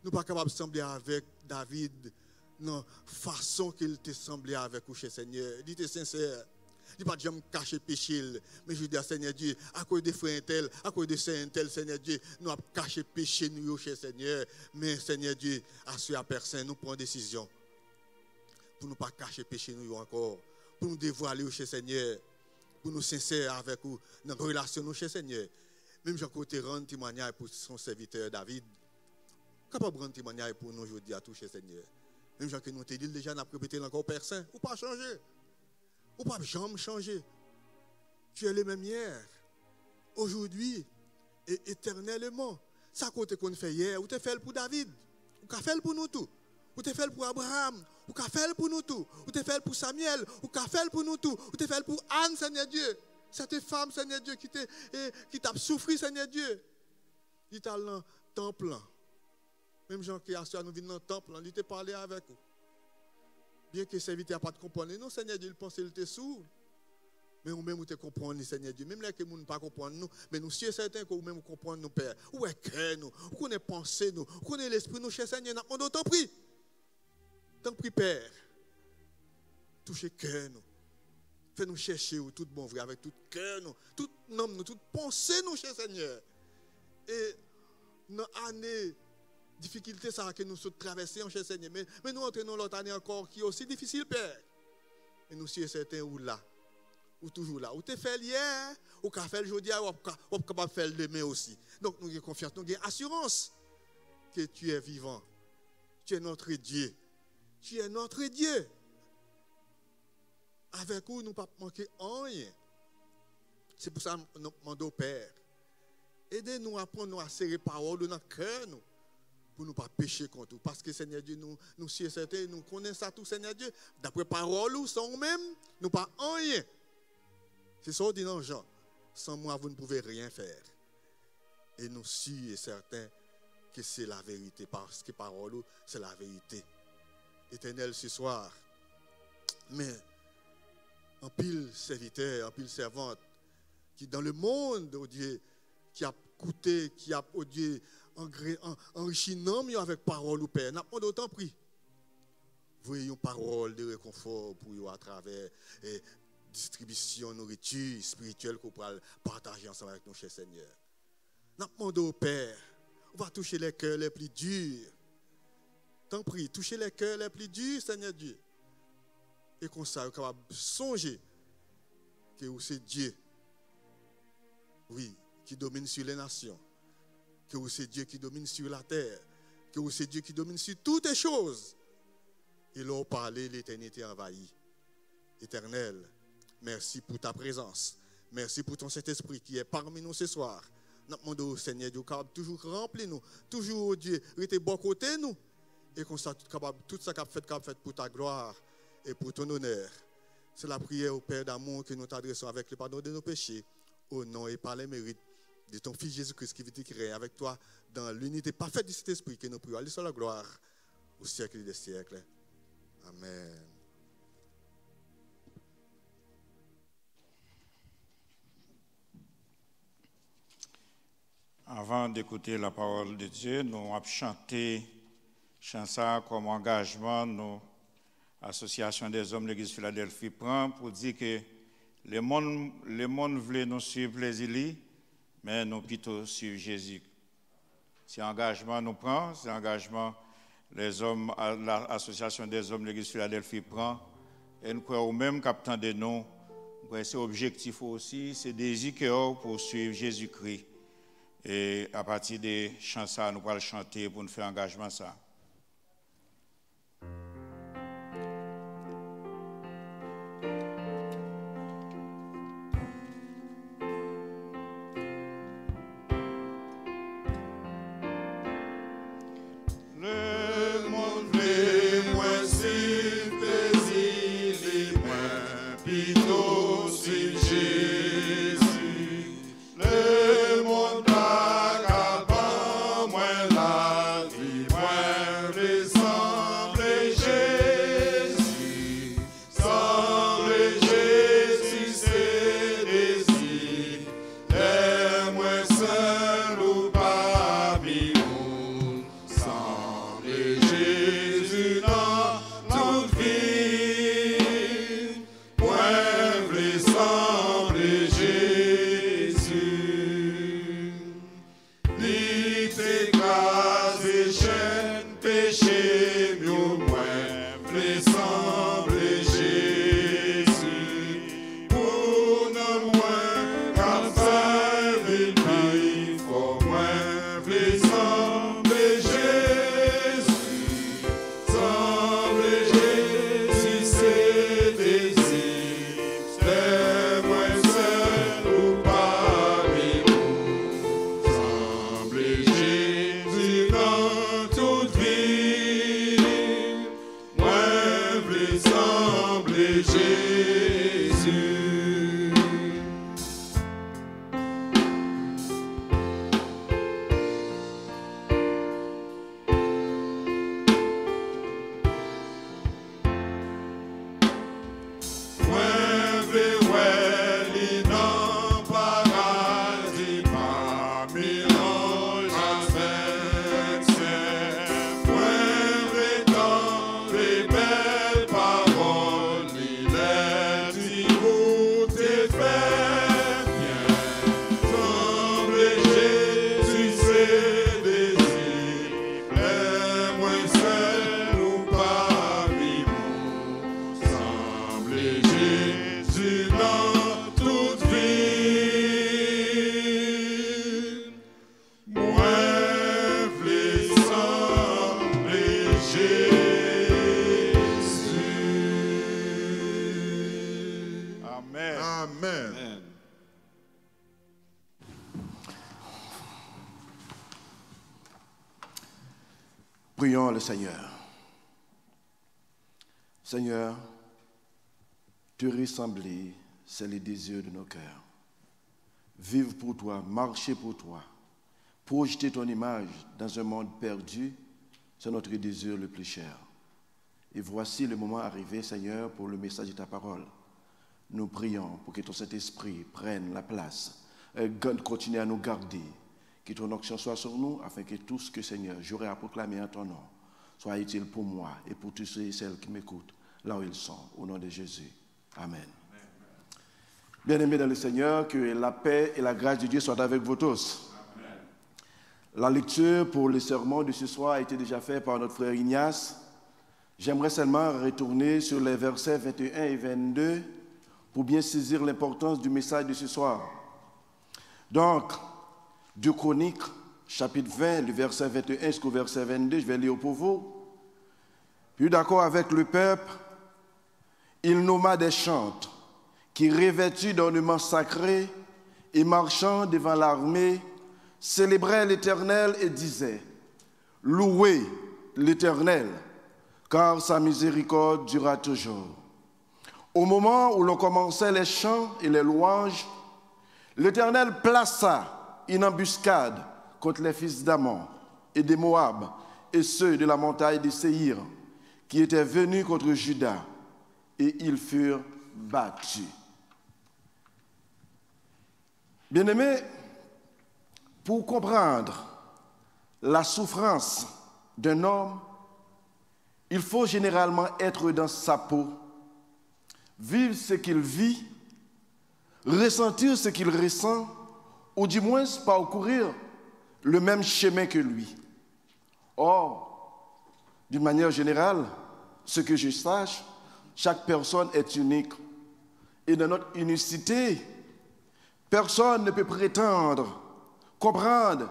nous ne sommes pas capables de sembler avec David, non, façon qu'il te semblé avec vous, cher Seigneur. Il était sincère. Il n'a pas jamais caché péché. Mais je dis à Seigneur Dieu, à cause des frères tels, à cause de saints tels, Seigneur Dieu, nous avons caché péché, nous, cher Seigneur. Mais Seigneur Dieu, à ce à personne, nous prenons décision. Pour ne pas cacher péché nous encore, pour nous dévoiler au cher Seigneur, pour nous sincères avec vous, dans nos relations, cher Seigneur. Même Jean-Côté rend témoignage pour son serviteur David, capable de rendre témoignage pour nous aujourd'hui à tout, cher Seigneur. Même Jean que nous te dit déjà, n'a pas répété encore personne, ou pas changer, ou pas jamais changer. Tu es le même hier, aujourd'hui et éternellement. Ça côté qu'on fait hier, ou tu fait pour David, ou tu fait pour nous tout. Ou te fait pour Abraham, ou tu fait pour nous tout. Ou te fait pour Samuel, ou tu fait pour nous tout. Ou te fait pour Anne, Seigneur Dieu. Cette femme, Seigneur Dieu, qui t'a souffert, Seigneur Dieu. Il t'a dans le temple. Même Jean qui a nous vient dans le temple, il t'a parlé avec vous. Bien que le serviteur n'a pas de comprendre. Non, Seigneur Dieu, il pensait qu'il était sourd. Mais nous-mêmes, nous te comprenons, Seigneur Dieu. Même là que nous ne pas comprendre nous, mais nous sommes certains que nous-mêmes comprenons nous, Père. Où est cœur nous? Où connaît pensée nous? Où connaît l'esprit nous, cher Seigneur? Nous demandons tant prie. Tant pis, Père, touchez cœur nous. Fais-nous chercher tout bon vrai avec tout cœur nous, tout nom nous, toute pensée nous, cher Seigneur. Et dans l'année, difficulté ça que nous sommes traversés, cher Seigneur. Mais nous entrons dans l'autre année encore qui est aussi difficile, Père. Et nous sommes certains où là, ou toujours là. Ou tu fais hier, ou tu fait aujourd'hui, ou tu capable de faire demain aussi. Donc nous avons confiance, nous avons assurance que tu es vivant. Tu es notre Dieu. Tu es notre Dieu. Avec nous, nous ne pouvons pas manquer en rien. C'est pour ça que nous demandons au Père. Aidez-nous à apprendre à serrer parole dans notre cœur, nous, pour ne pas pécher contre nous. Parce que Seigneur Dieu, nous sommes certains, nous connaissons ça tout, Seigneur Dieu. D'après parole, sans nous-mêmes, nous ne pouvons pas en rien. C'est ça qu'on dit dans Jean. Sans moi, vous ne pouvez rien faire. Et nous sommes certains que c'est la vérité. Parce que parole, c'est la vérité. Éternel ce soir, mais en pile serviteur, en pile servante, qui dans le monde, oh Dieu, qui a coûté, qui a, oh Dieu, enrichi non avec parole ou Père, n'a pas d'autant pris. Voyez une parole de réconfort pour eux à travers distribution de nourriture spirituelle qu'on pourra partager ensemble avec nos chers Seigneur. N'a pas demandé au Père, on va toucher les cœurs les plus durs. T'en prie, touchez les cœurs les plus durs, Seigneur Dieu. Et comme ça, vous êtes capable de songer que c'est Dieu, oui, qui domine sur les nations. Que c'est Dieu qui domine sur la terre. Que c'est Dieu qui domine sur toutes les choses. Et là, parler, l'éternité envahie. Éternel, merci pour ta présence. Merci pour ton Saint-Esprit qui est parmi nous ce soir. Nous demandons au Seigneur Dieu, capable toujours remplir nous, toujours, oh Dieu, rester bon côté nous. Et qu'on soit capable, tout ça qu'a fait pour ta gloire et pour ton honneur. C'est la prière au Père d'amour que nous t'adressons avec le pardon de nos péchés, au nom et par les mérites de ton Fils Jésus-Christ qui vit et qui règne avec toi dans l'unité parfaite du Saint-Esprit que nous prions. Allez sur la gloire au siècle des siècles. Amen. Avant d'écouter la parole de Dieu, nous avons chanté chanson comme engagement, nous Association des hommes de l'Église de Philadelphie prend pour dire que le monde voulait nous suivre plaisir, mais nous plutôt suivre Jésus. C'est engagement nous prend, c'est engagement les hommes, l'association des hommes de l'Église de Philadelphie prend, et nous croyons même captant de nous, c'est objectif aussi, c'est désir pour suivre Jésus-Christ. Et à partir des chants ça, nous allons chanter pour nous faire engagement ça. Prions le Seigneur. Seigneur, te ressembler, c'est le désir de nos cœurs. Vivre pour toi, marcher pour toi, projeter ton image dans un monde perdu, c'est notre désir le plus cher. Et voici le moment arrivé, Seigneur, pour le message de ta parole. Nous prions pour que ton Saint-Esprit prenne la place, continue à nous garder, que ton onction soit sur nous, afin que tout ce que, Seigneur, j'aurai à proclamer en ton nom, soit utile pour moi et pour tous ceux et celles qui m'écoutent, là où ils sont, au nom de Jésus. Amen. Bien-aimés dans le Seigneur, que la paix et la grâce de Dieu soient avec vous tous. Amen. La lecture pour le sermon de ce soir a été déjà faite par notre frère Ignace. J'aimerais seulement retourner sur les versets 21 et 22 pour bien saisir l'importance du message de ce soir. Donc, 2 Chroniques, chapitre 20, le verset 21 jusqu'au verset 22, je vais lire pour vous. Puis d'accord avec le peuple, il nomma des chantres qui, revêtus d'ornements sacrés et marchant devant l'armée, célébraient l'Éternel et disaient « Louez l'Éternel, car sa miséricorde durera toujours. » Au moment où l'on commençait les chants et les louanges, l'Éternel plaça une embuscade contre les fils d'Ammon et de Moab et ceux de la montagne de Séhir qui étaient venus contre Juda, et ils furent battus. Bien-aimés, pour comprendre la souffrance d'un homme, il faut généralement être dans sa peau, vivre ce qu'il vit, ressentir ce qu'il ressent, ou du moins parcourir le même chemin que lui. Or, d'une manière générale, ce que je sache, chaque personne est unique. Et dans notre unicité, personne ne peut prétendre comprendre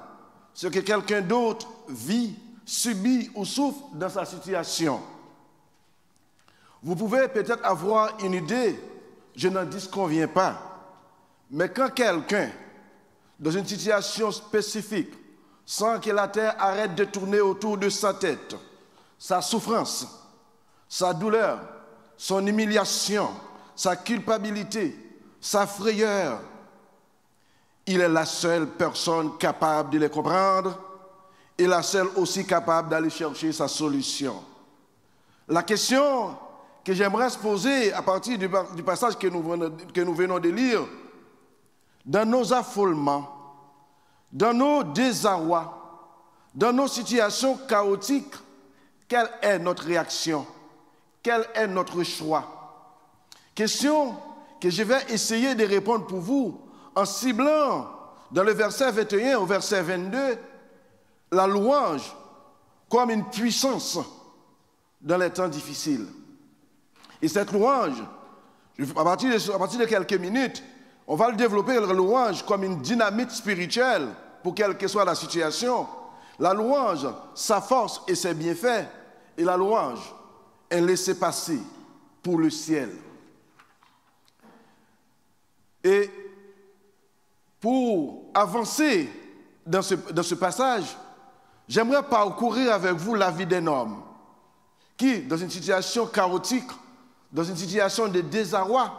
ce que quelqu'un d'autre vit, subit ou souffre dans sa situation. Vous pouvez peut-être avoir une idée, je n'en disconviens pas, mais quand quelqu'un, dans une situation spécifique, sent que la terre arrête de tourner autour de sa tête, sa souffrance, sa douleur, son humiliation, sa culpabilité, sa frayeur, il est la seule personne capable de les comprendre et la seule aussi capable d'aller chercher sa solution. La question que j'aimerais se poser à partir du passage que nous venons de lire, dans nos affolements, dans nos désarrois, dans nos situations chaotiques, quelle est notre réaction? Quel est notre choix? Question que je vais essayer de répondre pour vous en ciblant dans le verset 21 au verset 22 la louange comme une puissance dans les temps difficiles. Et cette louange, à partir de quelques minutes, on va le développer, la louange, comme une dynamite spirituelle pour quelle que soit la situation. La louange, sa force et ses bienfaits, et la louange, un laissez-passer pour le ciel. Et pour avancer dans ce passage, j'aimerais parcourir avec vous la vie d'un homme qui, dans une situation chaotique, dans une situation de désarroi,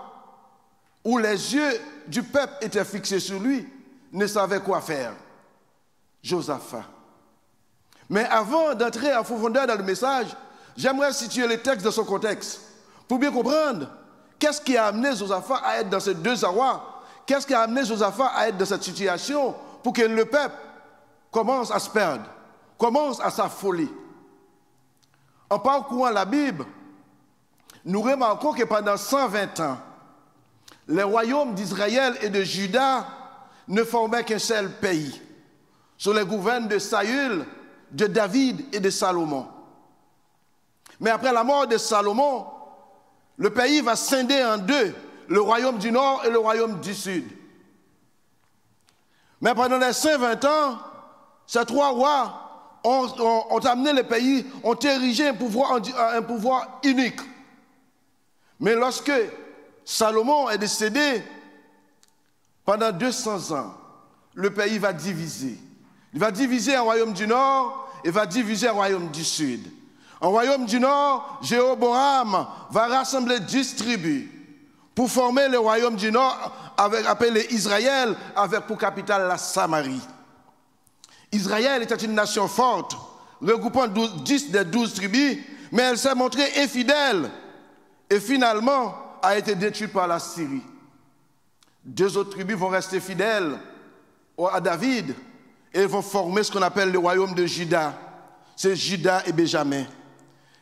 où les yeux du peuple étaient fixés sur lui, ne savait quoi faire. Josaphat. Mais avant d'entrer en profondeur dans le message, j'aimerais situer le texte dans son contexte, pour bien comprendre qu'est-ce qui a amené Josaphat à être dans ce désarroi, qu'est-ce qui a amené Josaphat à être dans cette situation, pour que le peuple commence à se perdre, commence à s'affoler. En parcourant la Bible, nous remarquons que pendant 120 ans, les royaumes d'Israël et de Juda ne formaient qu'un seul pays, sous les gouvernes de Saül, de David et de Salomon. Mais après la mort de Salomon, le pays va scinder en deux, le royaume du nord et le royaume du sud. Mais pendant les 120 ans, ces trois rois ont amené le pays, ont érigé un pouvoir unique. Mais lorsque Salomon est décédé, pendant 200 ans, le pays va diviser. Il va diviser un royaume du nord et va diviser un royaume du sud. En royaume du nord, Jéroboam va rassembler 10 tribus pour former le royaume du nord, appelé Israël, avec pour capitale la Samarie. Israël était une nation forte, regroupant 10 des 12 tribus, mais elle s'est montrée infidèle et finalement a été détruite par la Syrie. 2 autres tribus vont rester fidèles à David et vont former ce qu'on appelle le royaume de Juda. C'est Juda et Benjamin.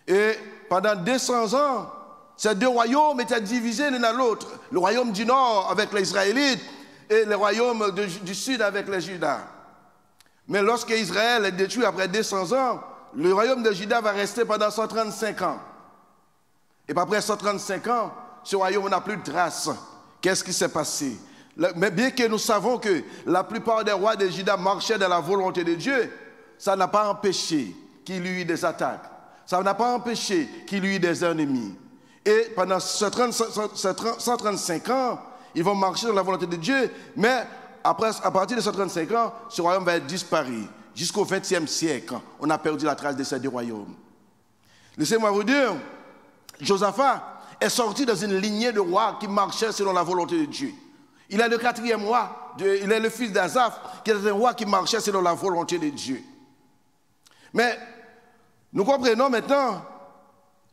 Et pendant 200 ans, ces deux royaumes étaient divisés l'un à l'autre. Le royaume du nord avec les Israélites et le royaume du sud avec les Judas. Mais lorsque Israël est détruit après 200 ans, le royaume de Juda va rester pendant 135 ans. Et après 135 ans, ce royaume n'a plus de trace. Qu'est-ce qui s'est passé? Mais bien que nous savons que la plupart des rois de Juda marchaient dans la volonté de Dieu, ça n'a pas empêché qu'il y ait des attaques. Ça n'a pas empêché qu'il y ait des ennemis. Et pendant 135 ans, ils vont marcher dans la volonté de Dieu, mais à partir de 135 ans, ce royaume va être disparu. Jusqu'au XXe siècle, on a perdu la trace de ces deux royaumes. Laissez-moi vous dire, Josaphat est sorti dans une lignée de rois qui marchaient selon la volonté de Dieu. Il est le 4e roi, il est le fils d'Azaph, qui est un roi qui marchait selon la volonté de Dieu. Mais nous comprenons maintenant,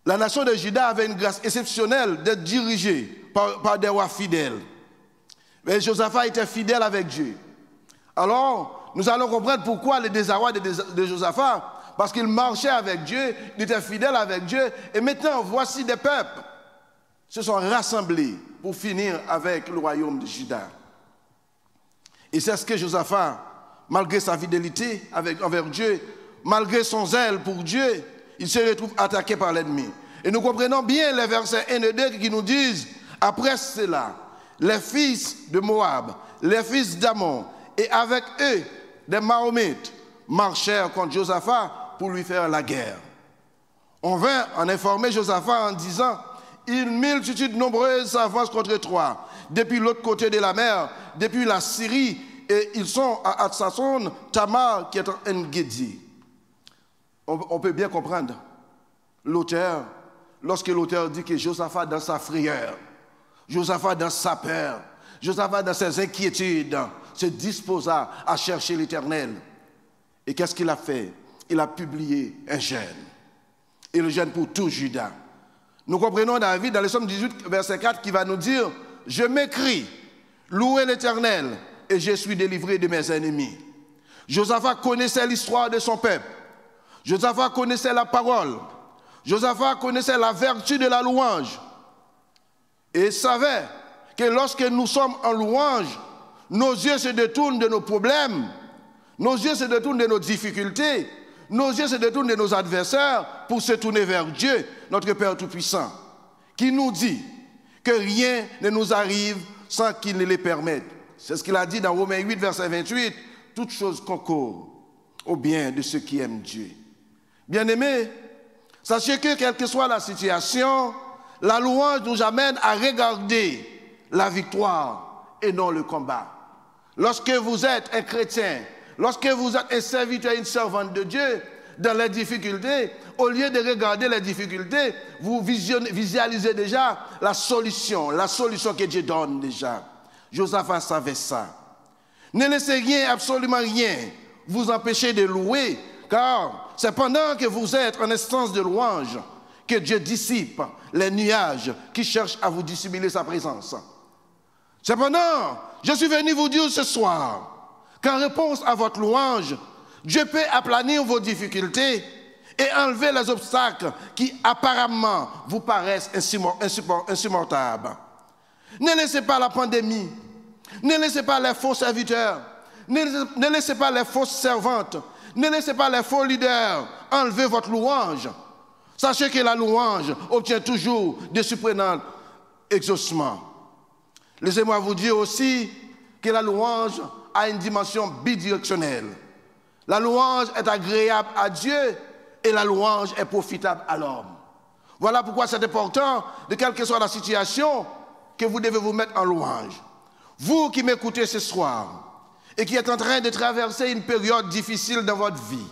la nation de Juda avait une grâce exceptionnelle d'être dirigée par des rois fidèles. Mais Josaphat était fidèle avec Dieu. Alors, nous allons comprendre pourquoi le désarroi de Josaphat, parce qu'il marchait avec Dieu, il était fidèle avec Dieu. Et maintenant, voici des peuples se sont rassemblés pour finir avec le royaume de Juda. Et c'est ce que Josaphat, malgré sa fidélité envers Dieu, malgré son zèle pour Dieu, il se retrouve attaqué par l'ennemi. Et nous comprenons bien les versets 1 et 2 qui nous disent, après cela, les fils de Moab, les fils d'Ammon, et avec eux, des Mahomites, marchèrent contre Josaphat pour lui faire la guerre. On vint en informer Josaphat en disant, une multitude nombreuse s'avance contre toi, depuis l'autre côté de la mer, depuis la Syrie, et ils sont à Hatsasson, Tamar, qui est en En-Gedi. On peut bien comprendre l'auteur, lorsque l'auteur dit que Josaphat, dans sa frayeur, Josaphat, dans sa peur, Josaphat, dans ses inquiétudes, se disposa à chercher l'Éternel. Et qu'est-ce qu'il a fait? Il a publié un jeûne. Et le jeûne pour tout Juda. Nous comprenons David dans le psaume 18, verset 4, qui va nous dire, je m'écris, louez l'Éternel, et je suis délivré de mes ennemis. Josaphat connaissait l'histoire de son peuple. Josaphat connaissait la parole. Josaphat connaissait la vertu de la louange. Et savait que lorsque nous sommes en louange, nos yeux se détournent de nos problèmes, nos yeux se détournent de nos difficultés, nos yeux se détournent de nos adversaires pour se tourner vers Dieu, notre Père Tout-Puissant, qui nous dit que rien ne nous arrive sans qu'il ne les permette. C'est ce qu'il a dit dans Romains 8, verset 28, toutes choses concourent au bien de ceux qui aiment Dieu. Bien-aimés, sachez que quelle que soit la situation, la louange nous amène à regarder la victoire et non le combat. Lorsque vous êtes un chrétien, lorsque vous êtes un serviteur, une servante de Dieu, dans les difficultés, au lieu de regarder les difficultés, vous visualisez déjà la solution que Dieu donne déjà. Josaphat savait ça. Ne laissez rien, absolument rien, vous empêcher de louer, car c'est pendant que vous êtes en instance de louange que Dieu dissipe les nuages qui cherchent à vous dissimuler sa présence. Cependant, je suis venu vous dire ce soir qu'en réponse à votre louange, Dieu peut aplanir vos difficultés et enlever les obstacles qui apparemment vous paraissent insurmontables. Ne laissez pas la pandémie, ne laissez pas les faux serviteurs, ne laissez pas les fausses servantes, ne laissez pas les faux leaders enlever votre louange. Sachez que la louange obtient toujours de surprenants exaucements. Laissez-moi vous dire aussi que la louange a une dimension bidirectionnelle. La louange est agréable à Dieu et la louange est profitable à l'homme. Voilà pourquoi c'est important, de quelle que soit la situation, que vous devez vous mettre en louange. Vous qui m'écoutez ce soir et qui êtes en train de traverser une période difficile dans votre vie,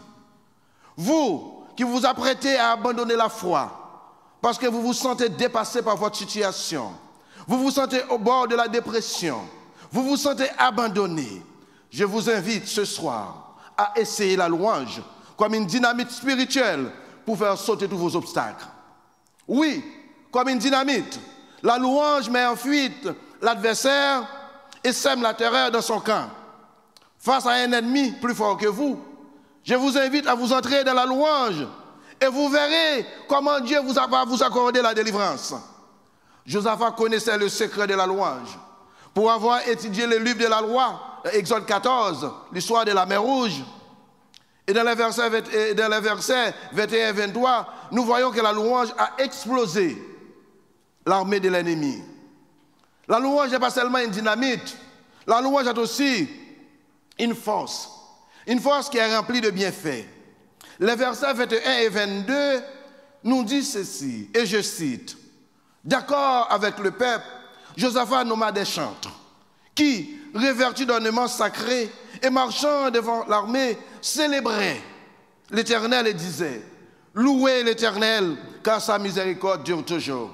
vous qui vous apprêtez à abandonner la foi parce que vous vous sentez dépassé par votre situation, vous vous sentez au bord de la dépression, vous vous sentez abandonné, je vous invite ce soir à essayer la louange comme une dynamite spirituelle pour faire sauter tous vos obstacles. Oui, comme une dynamite, la louange met en fuite l'adversaire et sème la terreur dans son camp. Face à un ennemi plus fort que vous, je vous invite à vous entrer dans la louange et vous verrez comment Dieu va vous accorder la délivrance. Josaphat connaissait le secret de la louange. Pour avoir étudié le livre de la loi, Exode 14, l'histoire de la mer Rouge, et dans les versets 21 et 23, nous voyons que la louange a explosé l'armée de l'ennemi. La louange n'est pas seulement une dynamite, la louange est aussi une force qui est remplie de bienfaits. Les versets 21 et 22 nous disent ceci, et je cite, « D'accord avec le peuple, Josaphat nomma des chantres qui, revêtus d'ornements sacrés et marchant devant l'armée, célébraient l'Éternel et disaient, « Louez l'Éternel, car sa miséricorde dure toujours. »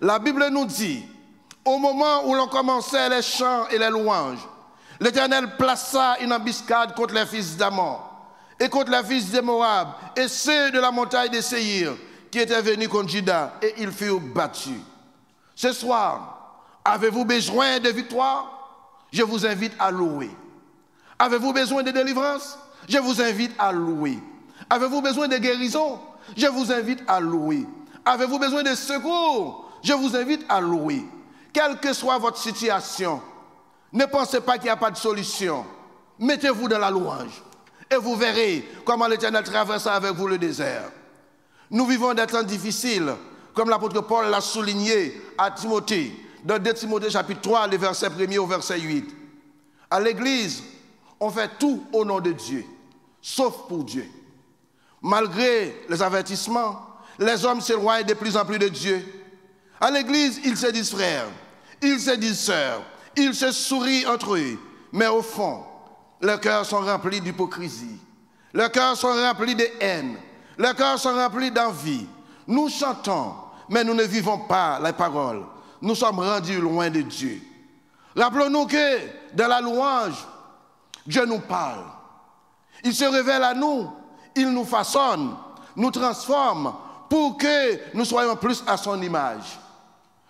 La Bible nous dit, au moment où l'on commençait les chants et les louanges, l'Éternel plaça une embuscade contre les fils d'Ammon et contre les fils de Moab et ceux de la montagne de Séhir qui étaient venus contre Juda, et ils furent battus. Ce soir, avez-vous besoin de victoire? Je vous invite à louer. Avez-vous besoin de délivrance? Je vous invite à louer. Avez-vous besoin de guérison? Je vous invite à louer. Avez-vous besoin de secours? Je vous invite à louer. Quelle que soit votre situation, ne pensez pas qu'il n'y a pas de solution. Mettez-vous dans la louange et vous verrez comment l'Éternel traverse avec vous le désert. Nous vivons des temps difficiles, comme l'apôtre Paul l'a souligné à Timothée, dans 2 Timothée chapitre 3, les versets 1er au verset 8. À l'église, on fait tout au nom de Dieu, sauf pour Dieu. Malgré les avertissements, les hommes s'éloignent de plus en plus de Dieu. À l'église, ils se disent frères, ils se disent sœurs, ils se sourient entre eux, mais au fond, leurs cœurs sont remplis d'hypocrisie, leurs cœurs sont remplis de haine, leurs cœurs sont remplis d'envie. Nous chantons, mais nous ne vivons pas la parole. Nous sommes rendus loin de Dieu. Rappelons-nous que dans la louange, Dieu nous parle. Il se révèle à nous, il nous façonne, nous transforme pour que nous soyons plus à son image.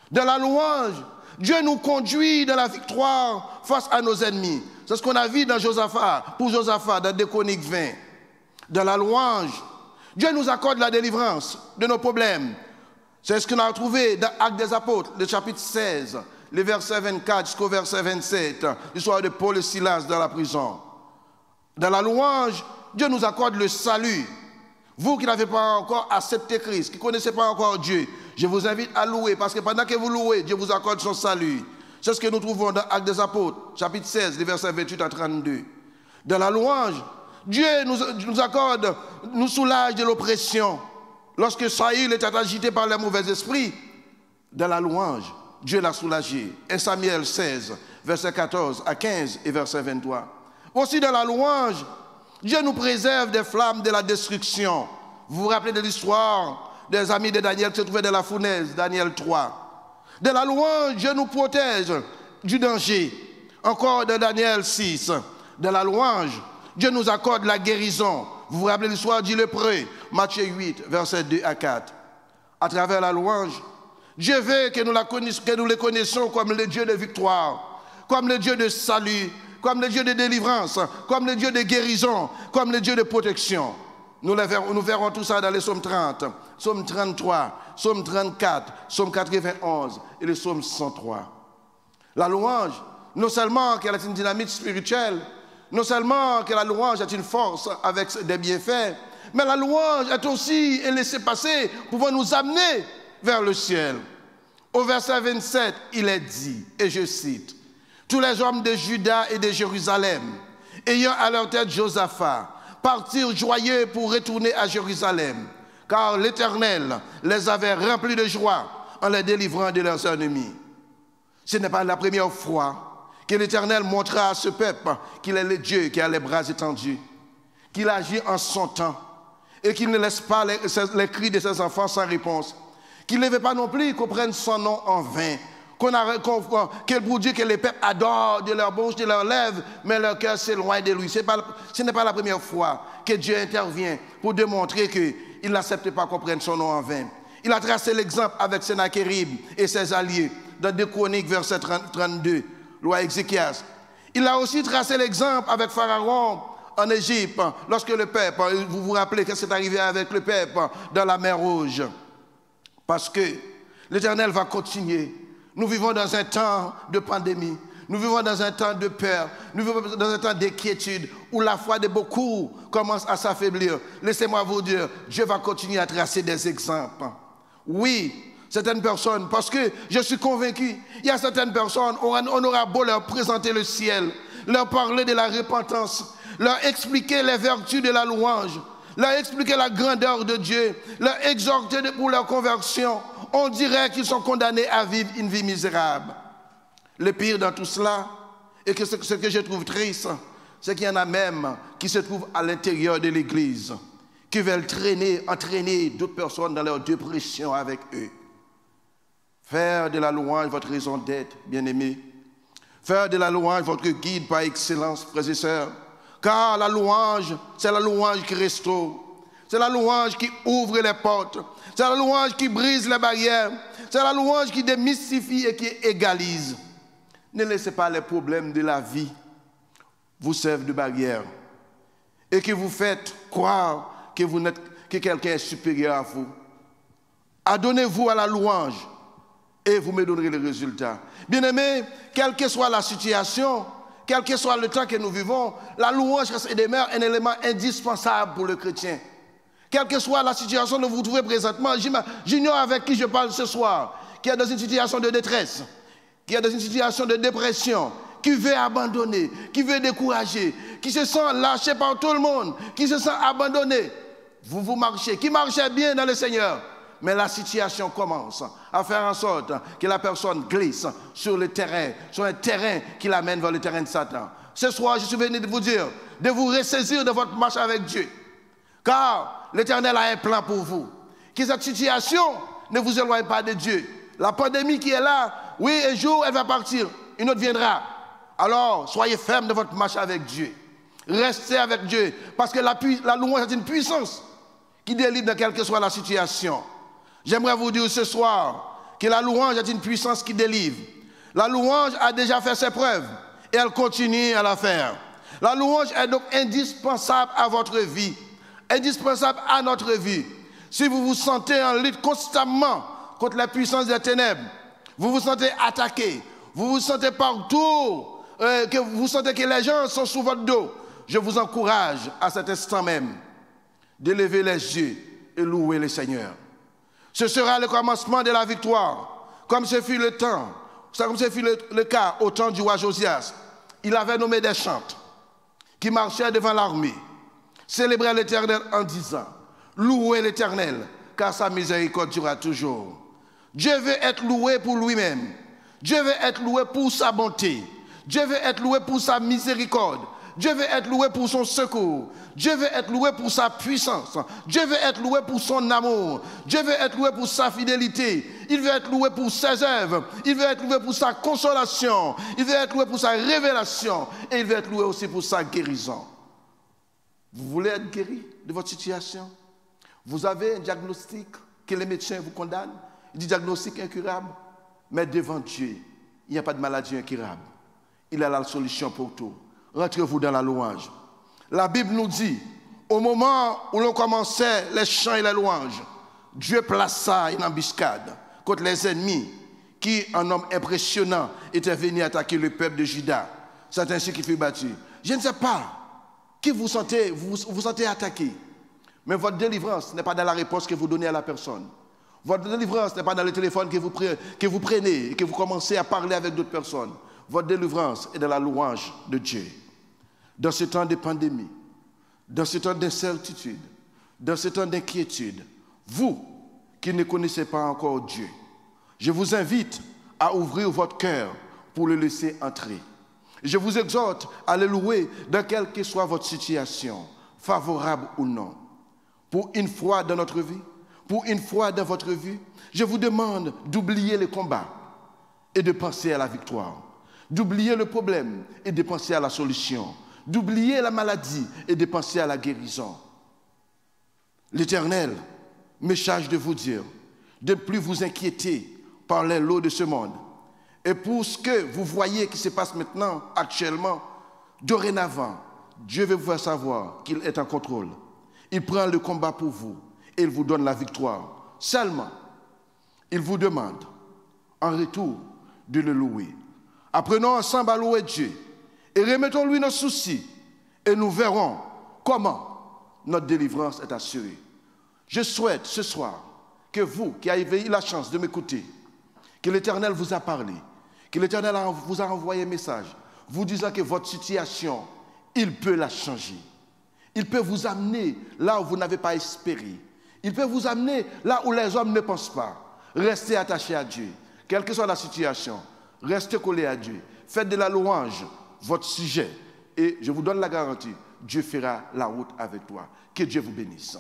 Dans la louange, Dieu nous conduit dans la victoire face à nos ennemis. C'est ce qu'on a vu dans Josaphat, pour Josaphat, dans 2 Chroniques 20. Dans la louange, Dieu nous accorde la délivrance de nos problèmes. C'est ce qu'on a trouvé dans Actes des Apôtres, le chapitre 16, les versets 24 jusqu'au verset 27, l'histoire de Paul et Silas dans la prison. Dans la louange, Dieu nous accorde le salut. Vous qui n'avez pas encore accepté Christ, qui ne connaissez pas encore Dieu, je vous invite à louer, parce que pendant que vous louez, Dieu vous accorde son salut. C'est ce que nous trouvons dans Actes des Apôtres, chapitre 16, les versets 28 à 32. Dans la louange, Dieu nous accorde, nous soulage de l'oppression. Lorsque Saül était agité par les mauvais esprits, dans la louange, Dieu l'a soulagé. 1 Samuel 16, verset 14 à 15 et verset 23. Aussi dans la louange, Dieu nous préserve des flammes de la destruction. Vous vous rappelez de l'histoire des amis de Daniel qui se trouvaient dans la fournaise, Daniel 3. Dans la louange, Dieu nous protège du danger. Encore dans Daniel 6. Dans la louange, Dieu nous accorde la guérison. Vous vous rappelez l'histoire du lépreux, Matthieu 8, versets 2 à 4. À travers la louange, Dieu veut que nous le connaissions comme le Dieu de victoire, comme le Dieu de salut, comme le Dieu de délivrance, comme le Dieu de guérison, comme le Dieu de protection. Nous verrons tout ça dans les psaumes 30, psaume 33, psaume 34, psaume 91 et le psaume 103. La louange, non seulement qu'elle est une dynamique spirituelle, non seulement que la louange est une force avec des bienfaits, mais la louange est aussi un laissez-passer pouvant nous amener vers le ciel. Au verset 27, il est dit, et je cite, « Tous les hommes de Juda et de Jérusalem, ayant à leur tête Josaphat, partirent joyeux pour retourner à Jérusalem, car l'Éternel les avait remplis de joie en les délivrant de leurs ennemis. » Ce n'est pas la première fois que l'Éternel montrera à ce peuple qu'il est le Dieu qui a les bras étendus, qu'il agit en son temps et qu'il ne laisse pas les cris de ses enfants sans réponse, qu'il ne veut pas non plus qu'on prenne son nom en vain, qu'il vous dit que les peuples adorent de leur bouche, de leurs lèvres, mais leur cœur s'éloigne de lui. Ce n'est pas la première fois que Dieu intervient pour démontrer qu'il n'accepte pas qu'on prenne son nom en vain. Il a tracé l'exemple avec Sennacherib et ses alliés dans 2 Chroniques, verset 32, loi Ézéchias. Il a aussi tracé l'exemple avec Pharaon en Égypte, lorsque le peuple, vous vous rappelez qu'est-ce qui est arrivé avec le peuple dans la mer Rouge. Parce que l'Éternel va continuer. Nous vivons dans un temps de pandémie. Nous vivons dans un temps de peur. Nous vivons dans un temps d'inquiétude où la foi de beaucoup commence à s'affaiblir. Laissez-moi vous dire, Dieu va continuer à tracer des exemples. Oui, certaines personnes, parce que je suis convaincu, il y a certaines personnes, on aura beau leur présenter le ciel, leur parler de la repentance, leur expliquer les vertus de la louange, leur expliquer la grandeur de Dieu, leur exhorter pour leur conversion, on dirait qu'ils sont condamnés à vivre une vie misérable. Le pire dans tout cela, et que ce que je trouve triste, c'est qu'il y en a même qui se trouvent à l'intérieur de l'Église, qui veulent entraîner d'autres personnes dans leur dépression avec eux. Faire de la louange votre raison d'être, bien-aimés. Faire de la louange votre guide par excellence, frères et sœurs. Car la louange, c'est la louange qui restaure. C'est la louange qui ouvre les portes. C'est la louange qui brise les barrières. C'est la louange qui démystifie et qui égalise. Ne laissez pas les problèmes de la vie vous servent de barrière et que vous faites croire que quelqu'un est supérieur à vous. Adonnez-vous à la louange et vous me donnerez les résultats. Bien-aimés, quelle que soit la situation, quel que soit le temps que nous vivons, la louange reste demeure un élément indispensable pour le chrétien. Quelle que soit la situation que vous trouvez présentement, j'ignore avec qui je parle ce soir, qui est dans une situation de détresse, qui est dans une situation de dépression, qui veut abandonner, qui veut décourager, qui se sent lâché par tout le monde, qui se sent abandonné. Vous marchez, qui marchez bien dans le Seigneur. Mais la situation commence à faire en sorte que la personne glisse sur le terrain, sur un terrain qui l'amène vers le terrain de Satan. Ce soir, je suis venu de vous dire, de vous ressaisir de votre marche avec Dieu. Car l'Éternel a un plan pour vous. Que cette situation ne vous éloigne pas de Dieu. La pandémie qui est là, oui, un jour, elle va partir. Une autre viendra. Alors, soyez fermes de votre marche avec Dieu. Restez avec Dieu. Parce que la louange est une puissance qui délivre dans quelle que soit la situation. J'aimerais vous dire ce soir que la louange est une puissance qui délivre. La louange a déjà fait ses preuves et elle continue à la faire. La louange est donc indispensable à votre vie, indispensable à notre vie. Si vous vous sentez en lutte constamment contre la puissance des ténèbres, vous vous sentez attaqué, vous vous sentez partout, que vous sentez que les gens sont sous votre dos, je vous encourage à cet instant même d'élever les yeux et louer le Seigneur. Ce sera le commencement de la victoire, comme ce fut le temps, comme ce fut le cas au temps du roi Josias. Il avait nommé des chantres qui marchaient devant l'armée, célébraient l'Éternel en disant, louez l'Éternel, car sa miséricorde durera toujours. Dieu veut être loué pour lui-même. Dieu veut être loué pour sa bonté. Dieu veut être loué pour sa miséricorde. Dieu veut être loué pour son secours. Dieu veut être loué pour sa puissance. Dieu veut être loué pour son amour. Dieu veut être loué pour sa fidélité. Il veut être loué pour ses œuvres. Il veut être loué pour sa consolation. Il veut être loué pour sa révélation. Et il veut être loué aussi pour sa guérison. Vous voulez être guéri de votre situation? Vous avez un diagnostic que les médecins vous condamnent. Il dit diagnostic incurable. Mais devant Dieu, il n'y a pas de maladie incurable. Il a la solution pour tout. Rentrez-vous dans la louange. La Bible nous dit, au moment où l'on commençait les chants et les louanges, Dieu plaça une embuscade contre les ennemis qui, en homme impressionnant, étaient venus attaquer le peuple de Juda. C'est ainsi qu'il fut battu. Je ne sais pas qui vous sentez attaqué, mais votre délivrance n'est pas dans la réponse que vous donnez à la personne. Votre délivrance n'est pas dans le téléphone que vous prenez et que vous commencez à parler avec d'autres personnes. Votre délivrance est dans la louange de Dieu. Dans ce temps de pandémie, dans ce temps d'incertitude, dans ce temps d'inquiétude, vous qui ne connaissez pas encore Dieu, je vous invite à ouvrir votre cœur pour le laisser entrer. Je vous exhorte à le louer dans quelle que soit votre situation, favorable ou non. Pour une fois dans notre vie, pour une fois dans votre vie, je vous demande d'oublier le combat et de penser à la victoire. D'oublier le problème et de penser à la solution. D'oublier la maladie et de penser à la guérison. L'Éternel me charge de vous dire de ne plus vous inquiéter par les lots de ce monde. Et pour ce que vous voyez qui se passe maintenant, actuellement, dorénavant, Dieu veut vous faire savoir qu'il est en contrôle. Il prend le combat pour vous et il vous donne la victoire. Seulement, il vous demande en retour de le louer. Apprenons ensemble à louer Dieu et remettons-lui nos soucis et nous verrons comment notre délivrance est assurée. Je souhaite ce soir que vous qui avez eu la chance de m'écouter, que l'Éternel vous a parlé, que l'Éternel vous a envoyé un message vous disant que votre situation, il peut la changer. Il peut vous amener là où vous n'avez pas espéré. Il peut vous amener là où les hommes ne pensent pas. Restez attachés à Dieu. Quelle que soit la situation, restez collés à Dieu. Faites de la louange votre sujet. Et je vous donne la garantie, Dieu fera la route avec toi. Que Dieu vous bénisse.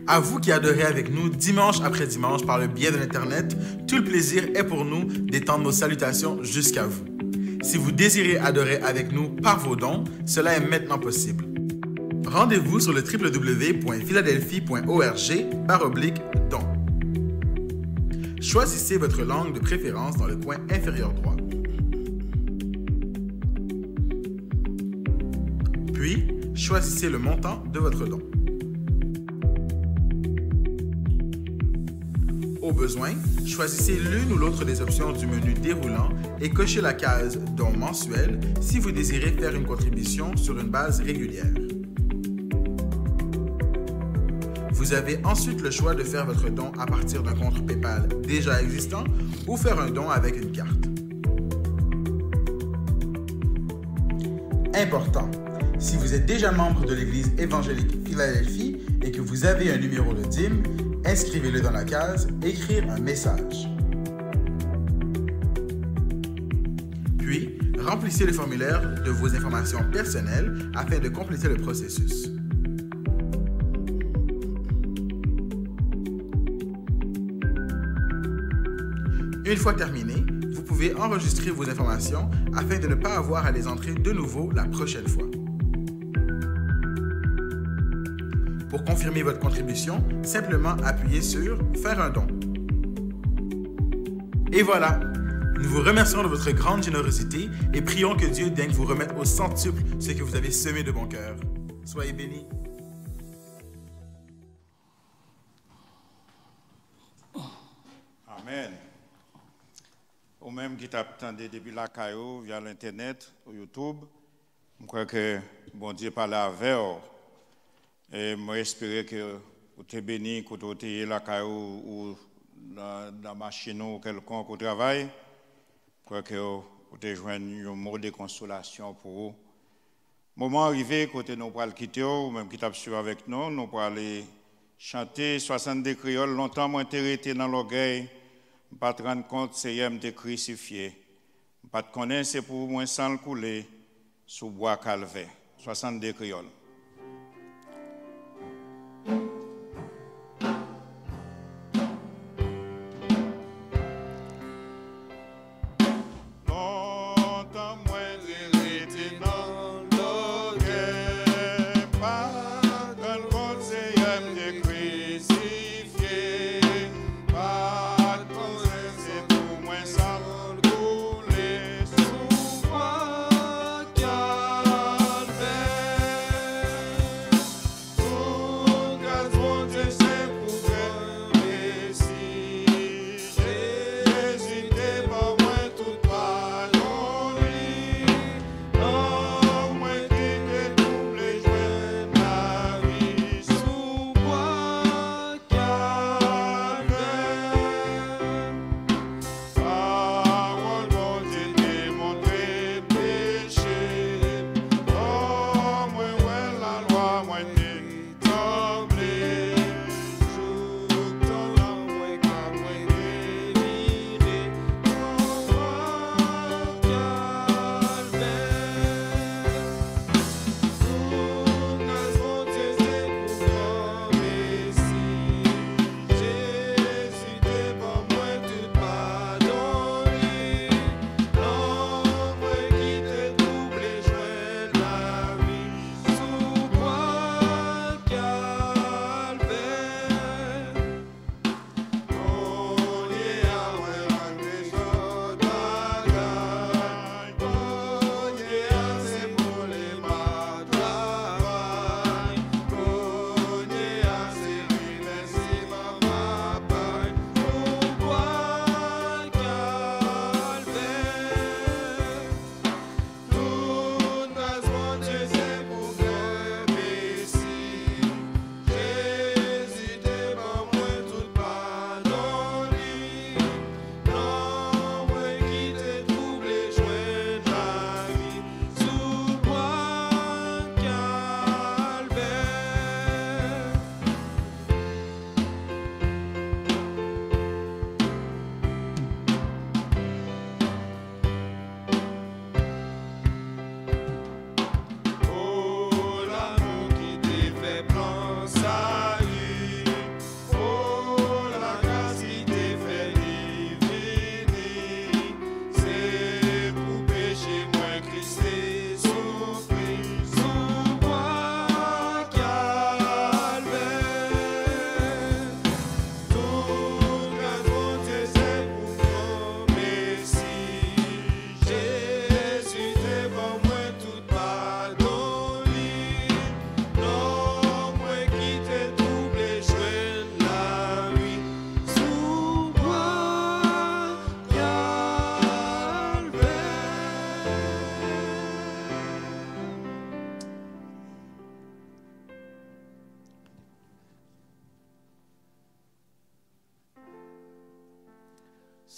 À vous qui adorez avec nous dimanche après dimanche par le biais de l'Internet, tout le plaisir est pour nous d'étendre nos salutations jusqu'à vous. Si vous désirez adorer avec nous par vos dons, cela est maintenant possible. Rendez-vous sur le www.philadelphie.org/dons. Choisissez votre langue de préférence dans le coin inférieur droit. Puis, choisissez le montant de votre don. Au besoin, choisissez l'une ou l'autre des options du menu déroulant et cochez la case « Don mensuel » si vous désirez faire une contribution sur une base régulière. Vous avez ensuite le choix de faire votre don à partir d'un compte PayPal déjà existant ou faire un don avec une carte. Important, si vous êtes déjà membre de l'Église évangélique Philadelphie et que vous avez un numéro de dîme, inscrivez-le dans la case « Écrire un message ». Puis, remplissez le formulaire de vos informations personnelles afin de compléter le processus. Une fois terminé, vous pouvez enregistrer vos informations afin de ne pas avoir à les entrer de nouveau la prochaine fois. Pour confirmer votre contribution, simplement appuyez sur « Faire un don ». Et voilà! Nous vous remercions de votre grande générosité et prions que Dieu daigne vous remettre au centuple ce que vous avez semé de bon cœur. Soyez bénis. Amen. Ou même qui t'attendait depuis la caillou via l'internet ou YouTube, je crois que bon Dieu parle avec vous. Et moi j'espère que vous êtes béni, que vous êtes la caillou ou dans la machine ou quelconque au travail. Je crois que vous avez joint un mot de consolation pour vous. Moment arrivé, côté nous pour le quitter, ou même qui t'absurde avec nous, nous pour aller chanter 62 créoles. Longtemps, moi été dans l'orgueil. Je ne pas te rendre compte, c'est hier de crucifié. Je ne pas te connaître, c'est pour moi sans le couler sous bois calvaire. 62 créoles. Calvaire.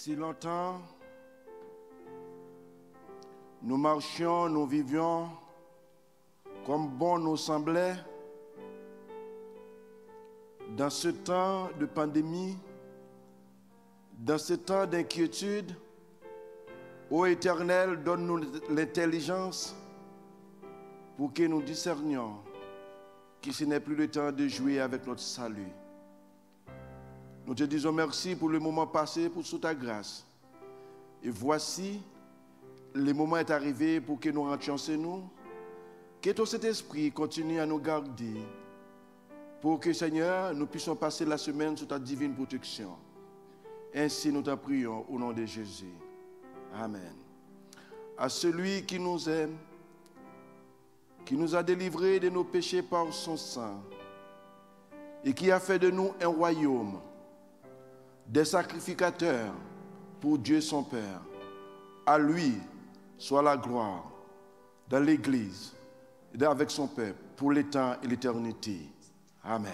Si longtemps nous marchions, nous vivions comme bon nous semblait, dans ce temps de pandémie, dans ce temps d'inquiétude, ô Éternel, donne-nous l'intelligence pour que nous discernions que ce n'est plus le temps de jouer avec notre salut. Nous te disons merci pour le moment passé, pour sous ta grâce. Et voici, le moment est arrivé pour que nous rentrions chez nous. Que ton Saint-Esprit continue à nous garder pour que, Seigneur, nous puissions passer la semaine sous ta divine protection. Ainsi, nous t'en prions au nom de Jésus. Amen. À celui qui nous aime, qui nous a délivrés de nos péchés par son sang et qui a fait de nous un royaume, des sacrificateurs pour Dieu son Père. À lui soit la gloire dans l'Église et avec son peuple pour les temps et l'éternité. Amen.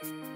Amen.